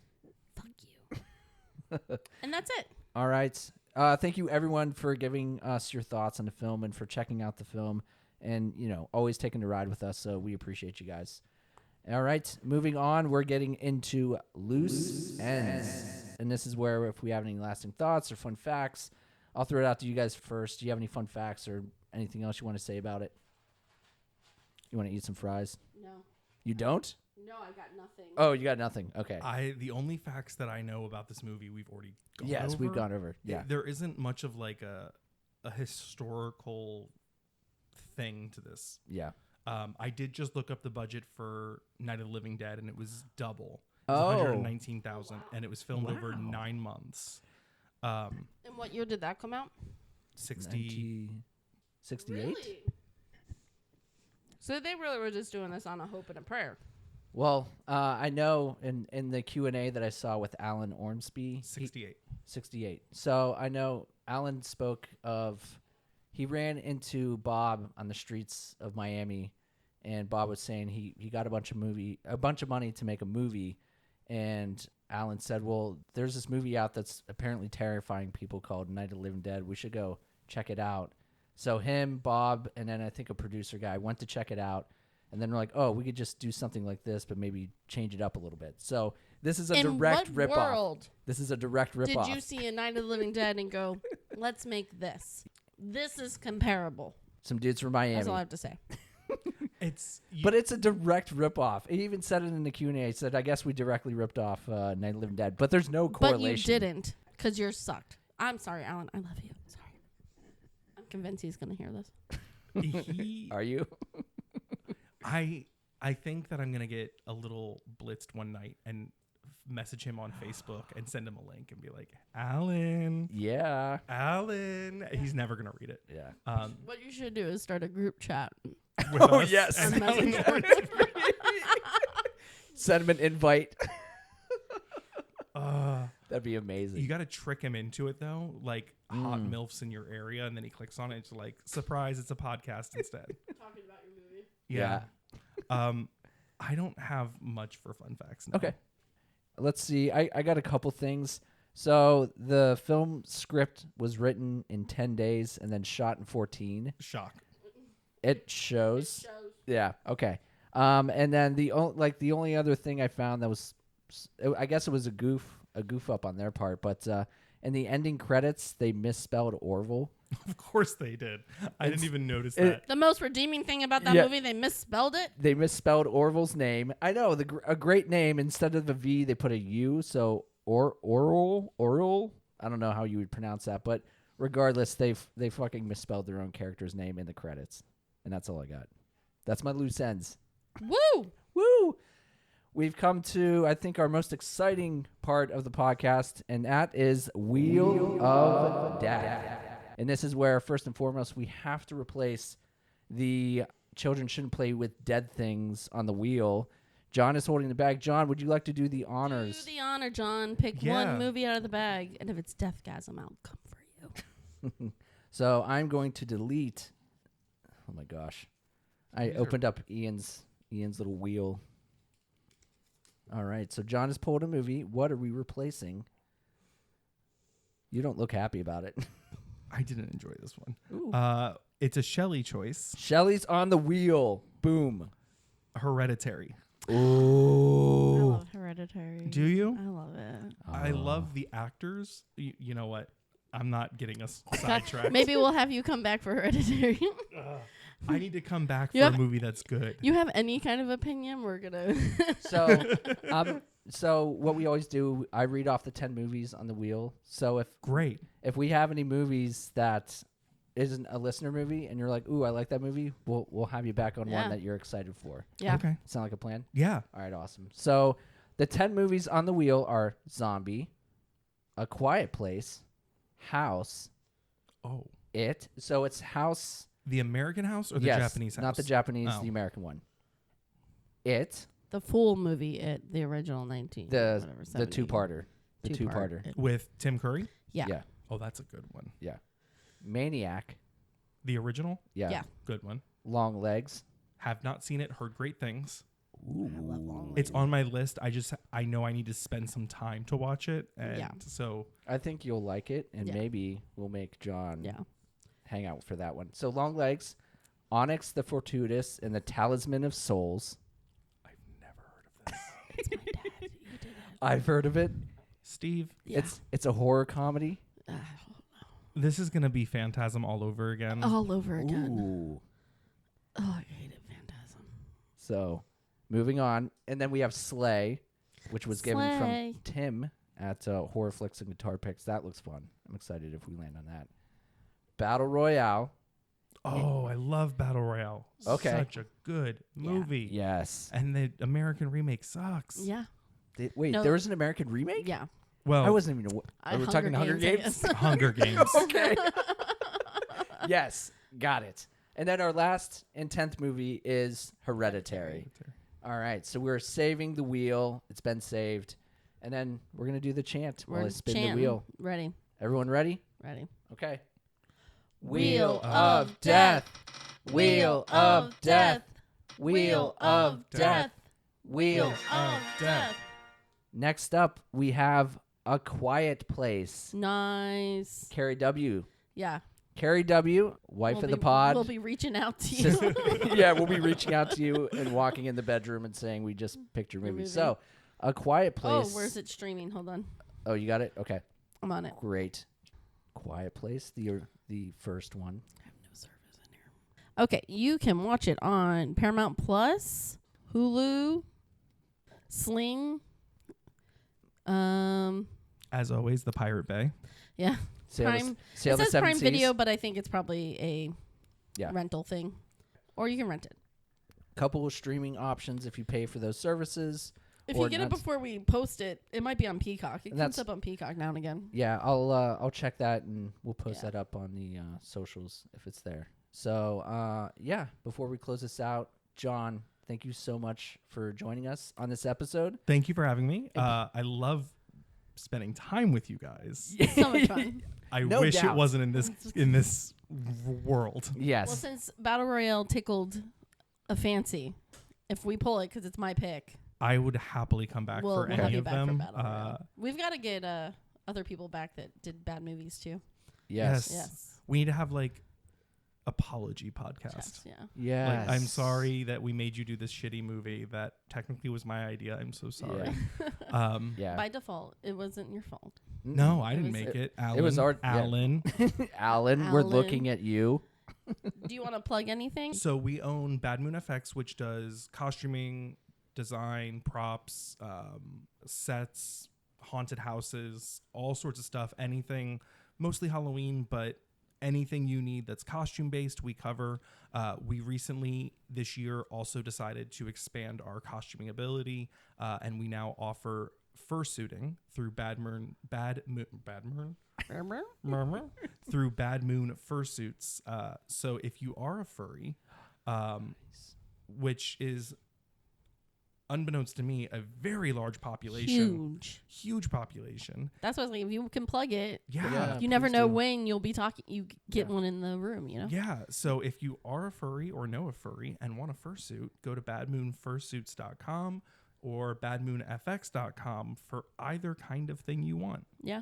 Fuck you. And that's it. All right. Thank you everyone for giving us your thoughts on the film and for checking out the film and, always taking the ride with us. So we appreciate you guys. All right. Moving on, we're getting into loose ends. And this is where if we have any lasting thoughts or fun facts, I'll throw it out to you guys first. Do you have any fun facts or anything else you want to say about it? You want to eat some fries? No. You don't? No, I got nothing. Oh, you got nothing. Okay. The only facts that I know about this movie we've already gone over. Yes, we've gone over. Yeah. There isn't much of like a historical thing to this. Yeah. I did just look up the budget for Night of the Living Dead, and it was double. It was 119,000, and it was filmed over 9 months. And what year did that come out? 68. Really? So they really were just doing this on a hope and a prayer. Well, I know in the Q&A that I saw with Alan Ormsby. 68. 68. So I know Alan spoke of, he ran into Bob on the streets of Miami, and Bob was saying he got a bunch of money to make a movie, and Alan said, well, there's this movie out that's apparently terrifying people called Night of the Living Dead. We should go check it out. So him, Bob, and then I think a producer guy went to check it out. And then we're like, oh, we could just do something like this, but maybe change it up a little bit. So this is a direct ripoff. World This is a direct ripoff. did you see a Night of the Living Dead and go, let's make this? This is comparable. Some dudes from Miami. That's all I have to say. But it's a direct ripoff. He even said it in the Q&A. He said, I guess we directly ripped off Night of the Living Dead. But there's no correlation. But you didn't, because you're sucked. I'm sorry, Alan. I love you. Sorry. I'm convinced he's going to hear this. Are you? I think that I'm going to get a little blitzed one night and message him on Facebook and send him a link and be like, Alan. Yeah. Alan. He's never going to read it. Yeah. What you should do is start a group chat. Oh, yes. And message him. Send him an invite. That'd be amazing. You got to trick him into it, though. Like hot MILFs in your area, and then he clicks on it. It's like, surprise, it's a podcast instead. Talking about your movie. Yeah. I don't have much for fun facts now. Okay. Let's see. I got a couple things. So the film script was written in 10 days and then shot in 14. Shock. It shows. Yeah. Okay. And then the only other thing I found that was I guess it was a goof up on their part, but in the ending credits they misspelled Orville. Of course they did. I didn't even notice it- that. The most redeeming thing about that Yeah. movie, they misspelled it. They misspelled Orville's name. I know a great name. Instead of a V, they put a U. So Oral. I don't know how you would pronounce that, but regardless, they fucking misspelled their own character's name in the credits, and that's all I got. That's my loose ends. Woo! Woo! We've come to, I think, our most exciting part of the podcast, and that is Wheel of Death. And this is where, first and foremost, we have to replace the children shouldn't play with dead things on the wheel. John is holding the bag. John, would you like to do the honors? Do the honor, John. Pick one movie out of the bag, and if it's Deathgasm, I'll come for you. So I'm going to delete. Oh my gosh, I opened up Ian's little wheel. All right, so John has pulled a movie. What are we replacing? You don't look happy about it. I didn't enjoy this one. It's a Shelley choice. Shelley's on the wheel. Boom. Hereditary. I Ooh. love Hereditary. Do you? I love it. I love the actors. You know what? I'm not getting us sidetracked. Maybe we'll have you come back for Hereditary. I need to come back for You a have- movie that's good. You have any kind of opinion? We're gonna. So what we always do, I read off the 10 movies on the wheel. So Great. if we have any movies that isn't a listener movie and you're like, ooh, I like that movie, we'll have you back on Yeah. one that you're excited for. Yeah. Okay. Sound like a plan? Yeah. All right, awesome. So the 10 movies on the wheel are Zombie, A Quiet Place, House, Oh. It. So it's House. The American House or the Yes, Japanese House? not the Japanese, Oh. the American one. It, The full movie, the original 19. the whatever, 70. two-parter. The Two-part. two-parter. With Tim Curry? Yeah. Yeah. Oh, that's a good one. Yeah. Maniac. The original? Yeah. Yeah. Good one. Long Legs. Have not seen it, heard great things. Ooh. I love Long It's Legs. on my list. I know I need to spend some time to watch it. And Yeah. so I think you'll like it, and Yeah. maybe we'll make John Yeah. hang out for that one. So Long Legs, Onyx the Fortuitous, and the Talisman of Souls. I've never heard of this. It's my dad. You did it. I've heard of it. Steve, Yeah. It's a horror comedy. this is gonna be Phantasm all over again. All over again. Ooh. Oh, I hate it, Phantasm. So moving on, and then we have Slay, which was given Slay. from Tim at Horror Flicks and Guitar Picks. That looks fun. I'm excited if we land on that. Battle Royale. Oh, I love Battle Royale. Okay. Such a good movie. Yes. And the American remake sucks. Yeah. Wait, No. there was an American remake? Yeah. Well, I wasn't even. Are we talking Hunger I Games? guess. Hunger Games. Okay. Yes, got it. And then our last and 10th movie is Hereditary. All right, so we're saving the wheel. It's been saved. And then we're going to do the chant while I spin chanting. the wheel. Ready. Everyone ready? Ready. Okay. Wheel of death. Wheel of death. Wheel of death. Wheel of death. Next up, we have A Quiet Place. Nice. Carrie W. Yeah. Carrie W., wife We'll of the be- pod. We'll be reaching out to you. Yeah, we'll be reaching out to you and walking in the bedroom and saying we just picked your movie. movie. So, A Quiet Place. Oh, where's it streaming? Hold on. Oh, you got it? Okay. I'm on it. Great. Quiet Place, the first one. I have no service in here. Okay, you can watch it on Paramount Plus, Hulu, Sling. As always, the Pirate Bay. Yeah. Sail Prime. the, sail It the says seven Prime seas. Video, but I think it's probably a Yeah. rental thing, or you can rent it. Couple of streaming options if you pay for those services. If Or you get it not. before we post it, it might be on Peacock. It And comes that's- up on Peacock now and again. Yeah, I'll check that and we'll post Yeah. that up on the socials if it's there. So yeah, before we close this out, John, thank you so much for joining us on this episode. Thank you for having me. I love spending time with you guys. So much fun. I No wish doubt. it wasn't in this world. Yes. Well, since Battle Royale tickled a fancy, if we pull it because it's my pick, I would happily come back we'll for have any you of back for them. Battle Royale. We've got to get other people back that did bad movies too. yes. Yes. We need to have like apology podcast. Chess, yeah. Yeah. Like, I'm sorry that we made you do this shitty movie that technically was my idea. I'm so sorry. Yeah. By default, it wasn't your fault. No, I It didn't was- make it- it. Alan, it was our- yeah. Alan. Alan, we're Alan. looking at you. Do you want to plug anything? So we own BadMoonFX, which does costuming, design, props, sets, haunted houses, all sorts of stuff. Anything, mostly Halloween, but anything you need that's costume based, we cover. We recently this year also decided to expand our costuming ability, and we now offer fursuiting through through Bad Moon Fursuits. So if you are a furry, which is, unbeknownst to me, a very large population, huge population. That's what I was like. If you can plug it, Yeah, you never please know do. when you'll be talking. You get one in the room, you know. Yeah. So if you are a furry or know a furry and want a fursuit, go to badmoonfursuits.com or badmoonfx.com for either kind of thing you want. Yeah.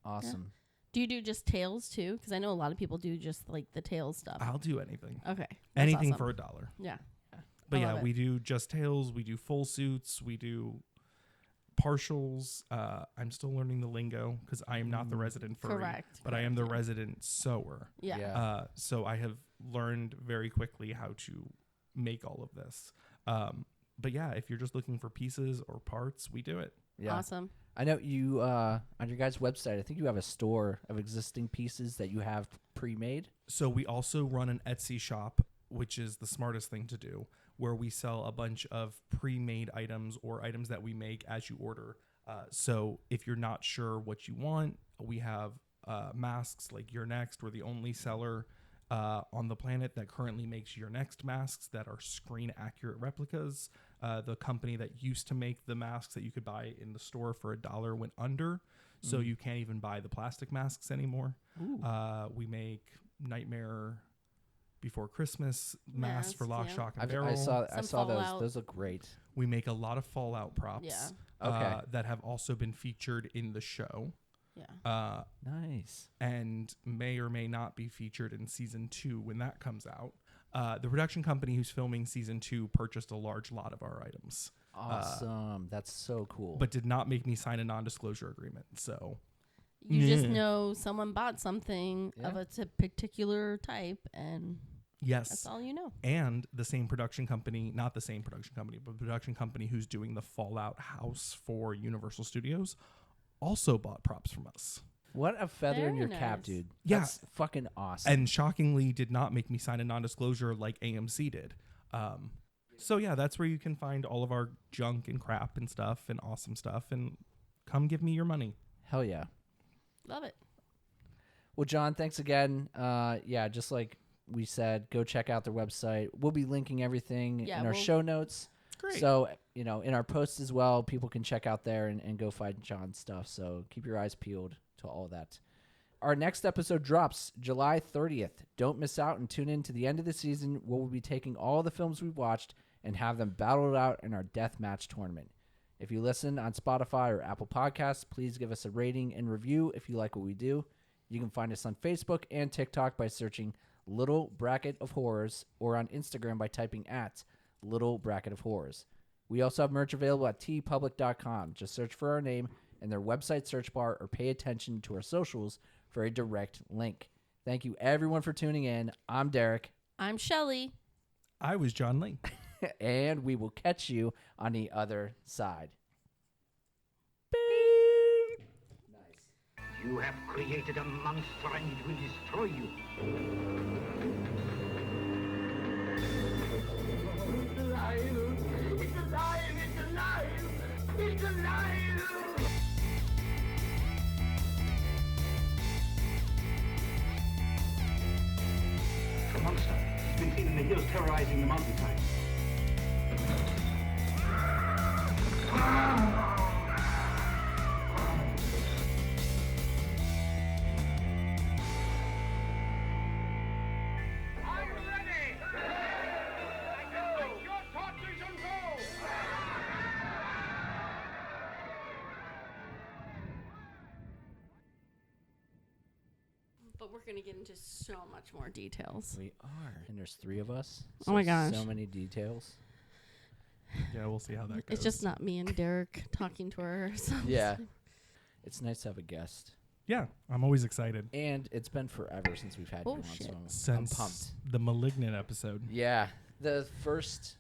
Awesome. Do you do just tails too? Because I know a lot of people do just like the tail stuff. I'll do anything. Okay. That's Anything awesome. for $1. Yeah. But I yeah, love we it. do just tails, we do full suits, we do partials. I'm still learning the lingo because I am not the resident furry, Correct. but I am the Correct, resident sewer. Yeah. Yeah. So I have learned very quickly how to make all of this. But yeah, if you're just looking for pieces or parts, we do it. Yeah. Awesome. I know you on your guys' website. I think you have a store of existing pieces that you have pre-made. So we also run an Etsy shop, which is the smartest thing to do, where we sell a bunch of pre-made items or items that we make as you order. So if you're not sure what you want, we have masks like Your Next. We're the only seller on the planet that currently makes Your Next masks that are screen accurate replicas. The company that used to make the masks that you could buy in the store for $1 went under, so you can't even buy the plastic masks anymore. We make Nightmare Before Christmas masks for Lock, yeah. Shock, and I Barrel. saw Some those. Fallout. Those look great. We make a lot of Fallout props. Yeah. Okay. That have also been featured in the show. Yeah. Nice. And may or may not be featured in season 2 when that comes out. The production company who's filming season 2 purchased a large lot of our items. Awesome. That's so cool. But did not make me sign a non-disclosure agreement. So You just Yeah. know someone bought something of Yeah. a particular type, and yes. that's all you know. And the same production company, not the same production company, but the production company who's doing the Fallout house for Universal Studios also bought props from us. what a feather in Very your cap, nice. dude. Yeah. That's fucking awesome. And shockingly did not make me sign a non-disclosure like AMC did. So yeah, that's where you can find all of our junk and crap and stuff and awesome stuff, and come give me your money. Hell yeah. Love it. Well, John, thanks again. Yeah, just like we said, go check out their website. We'll be linking everything Yeah, in our we'll- show notes. Great. So, in our posts as well, people can check out there and go find John's stuff. So keep your eyes peeled to all that. Our next episode drops July 30th. Don't miss out and tune in to the end of the season where we'll be taking all the films we've watched and have them battled out in our Deathmatch tournament. If you listen on Spotify or Apple Podcasts, please give us a rating and review if you like what we do. You can find us on Facebook and TikTok by searching Little Bracket of Horrors or on Instagram by typing at Little Bracket of Horrors. We also have merch available at tpublic.com. Just search for our name in their website search bar or pay attention to our socials for a direct link. Thank you everyone for tuning in. I'm Derek, I'm Shelly. I was John Lee. and we will catch you on the other side. You have created a monster and it will destroy you. It's alive! It's alive! It's alive! It's alive! The monster has been seen in the hills terrorizing the mountainside. I'm ready! Take your torches and go! But we're gonna to get into so much more details. We are. And there's 3 of us. Oh my gosh. So many details. Yeah, we'll see how that goes. It's just not me and Derek talking to ourselves. Yeah. It's nice to have a guest. Yeah, I'm always excited. And it's been forever since we've had you Oh, on, shit. so I'm Since pumped. the Malignant episode. Yeah. The first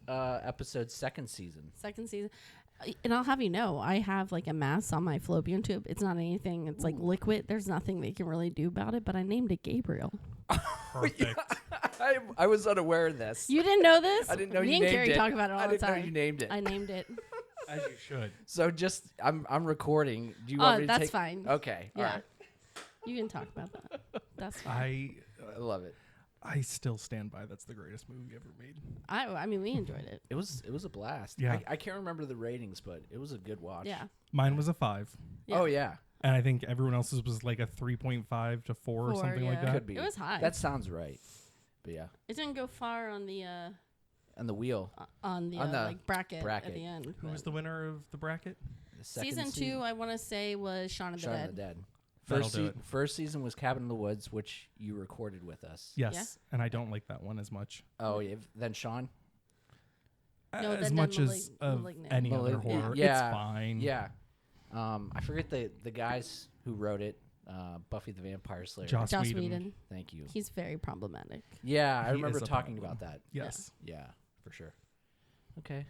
episode, second season. Second season. And I'll have you know, I have like a mass on my fallopian tube. It's not anything. It's like liquid. There's nothing they can really do about it, but I named it Gabriel. Perfect. I was unaware of this. You didn't know this? I didn't know Me you and named Carrie it. talk about it all I the didn't know time. you named it. I named it. As you should. So just, I'm recording. Do you want me to That's take? fine. Okay. Yeah. All right. You can talk about that. That's fine. I love it. I still stand by that's the greatest movie ever made. I mean, we enjoyed it. It was a blast. Yeah. I can't remember the ratings, but it was a good watch. Yeah. Mine was a 5. Yeah. Oh yeah. And I think everyone else's was like a 3.5 to 4 or 4, something like yeah. that. Could be. It was high. That sounds right. But yeah. It didn't go far on the And the wheel. on the On bracket bracket. at the end. Who was the winner of the bracket? The second Season 2, I want to say, was Shaun of the Shaun Dead. of the Dead. That'll do it. First season was Cabin in the Woods, which you recorded with us. Yes. Yeah. And I don't like that one as much. Oh yeah. Then Sean. No, as then much as Malig- of Malignant. any other Malignant. horror. Yeah. It's fine. Yeah. I forget the guys who wrote it. Buffy the Vampire Slayer. Joss Joss Whedon. Whedon. Thank you. He's very problematic. Yeah, I He remember is a talking problem. about that. Yes. Yeah, for sure. Okay.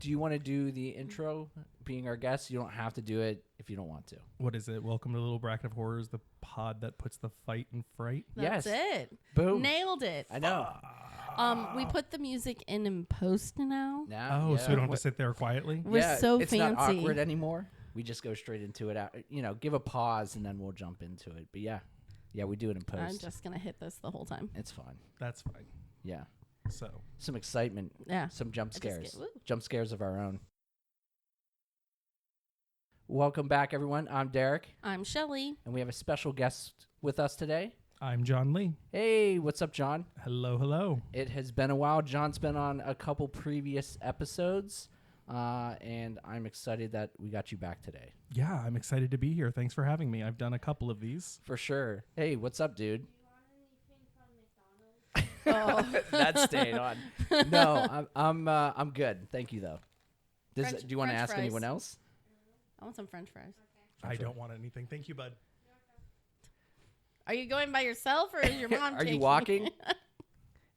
Do you want to do the intro? Being our guest, you don't have to do it if you don't want to. What is it? Welcome to Little Bracket of Horrors, the pod that puts the fight in fright. That's Yes. it. Boom. Nailed it. I know. We put the music in post now. Now, Oh, yeah. so we don't have to sit there quietly? We're Yeah, so it's fancy. not awkward anymore. We just go straight into it. Give a pause and then we'll jump into it. But yeah, we do it in I'm post. just gonna hit this the whole time. It's fun. That's fine. Yeah, So, some excitement, Yeah. some jump I just scares, get- woo. jump scares of our own. Welcome back, everyone. I'm Derek, I'm Shelly. and we have a special guest with us today. I'm John Lee. Hey, what's up, John? Hello, hello. It has been a while. John's been on a couple previous episodes, and I'm excited that we got you back today. Yeah, I'm excited to be here. Thanks for having me. I've done a couple of these. For sure. Hey, what's up, dude? Oh. That stayed on. No, I'm good. Thank you though. Do you want to French ask fries. anyone else? I want some French fries. I don't want anything. Thank you, bud. Are you going by yourself or is your mom Are taking you walking?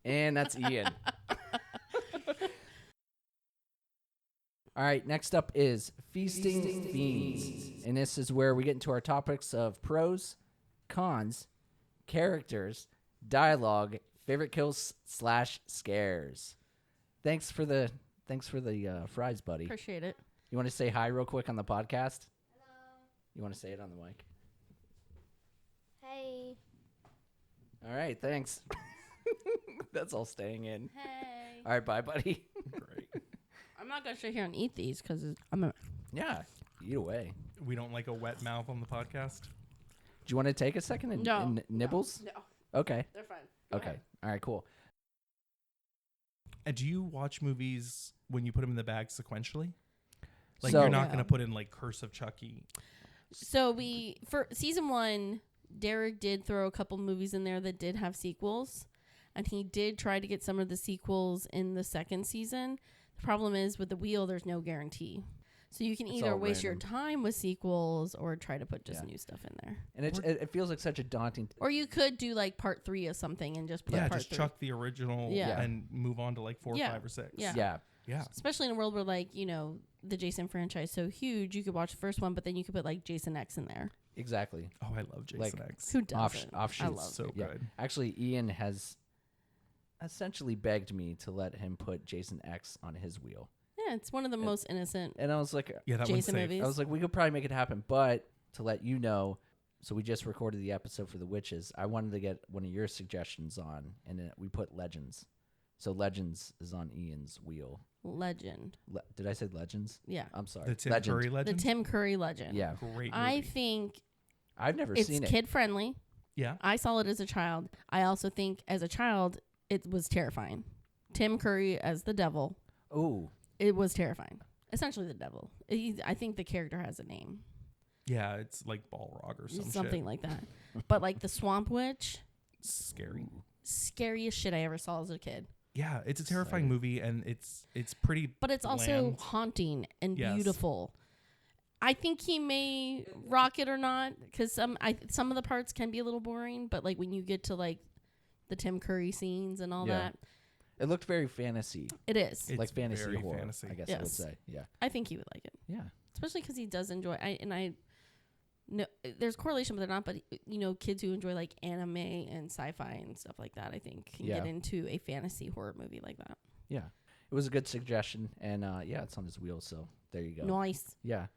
And that's Ian. All right, next up is Feasting Fiends. And this is where we get into our topics of pros, cons, characters, dialogue, favorite kills / scares. Thanks for the fries, buddy. Appreciate it. You want to say hi real quick on the podcast? Hello. You want to say it on the mic? Hey. All right, thanks. That's all staying in. Hey. All right, bye, buddy. Great. I'm not gonna sit here and eat these because I'm a. Yeah, eat away. We don't like a wet mouth on the podcast. Do you want to take a second and nibbles? No, Okay. they're fine. Go Okay. ahead. All right, cool. And do you watch movies when you put them in the bag sequentially? Like So- you're not Yeah. going to put in like Curse of Chucky. So for season 1, Derek did throw a couple movies in there that did have sequels, and he did try to get some of the sequels in the second season. The problem is with the wheel, there's no guarantee. So you can It's either all waste your random. time with sequels or try to put just Yeah. new stuff in there. And it feels like such a daunting. Or you could do like part 3 of something and just put Yeah, part just 3. chuck the original Yeah. and move on to like 4, Yeah. 5, or 6. Yeah. Yeah. Yeah. Especially in a world where like, the Jason franchise is so huge, you could watch the first one, but then you could put like Jason X in there. Exactly. Oh, I love Jason Like, X. Who doesn't? I offshoots. love So it. Yeah. good. Actually, Ian has essentially begged me to let him put Jason X on his wheel, Yeah, it's one of the most innocent and I was like, Yeah, that one's Jason safe. movies. I was like, we could probably make it happen, but to let you know, so we just recorded the episode for the witches. I wanted to get one of your suggestions on, and then we put Legends. So Legends is on Ian's wheel. legend. Did I say Legends? Yeah. I'm sorry. The Tim Legend. Curry The legend. Tim Curry legend. Yeah, Great movie. I think I've never it's seen it. kid friendly. yeah. I saw it as a child. I also think as a child it was terrifying. Tim Curry as the devil. Oh, It was terrifying. Essentially the devil. I think the character has a name. Yeah, it's like Balrog or some Something shit. like that. But like the Swamp Witch, scariest shit I ever saw as a kid. Yeah, it's a terrifying movie, and it's pretty. But it's also bland. haunting and Yes. beautiful. I think he may rock it or not, because some of the parts can be a little boring. But like when you get to like the Tim Curry scenes and all that, It looked very fantasy. it is. It's like fantasy very horror, fantasy. I guess I would Yes. say. Yeah. I think he would like it, Yeah. especially because he does enjoy. I know there's correlation, but they're not. But you know, kids who enjoy like anime and sci-fi and stuff like that, I think can get into a fantasy horror movie like that. Yeah. It was a good suggestion, and yeah, it's on his wheels, so there you go. Nice. Yeah.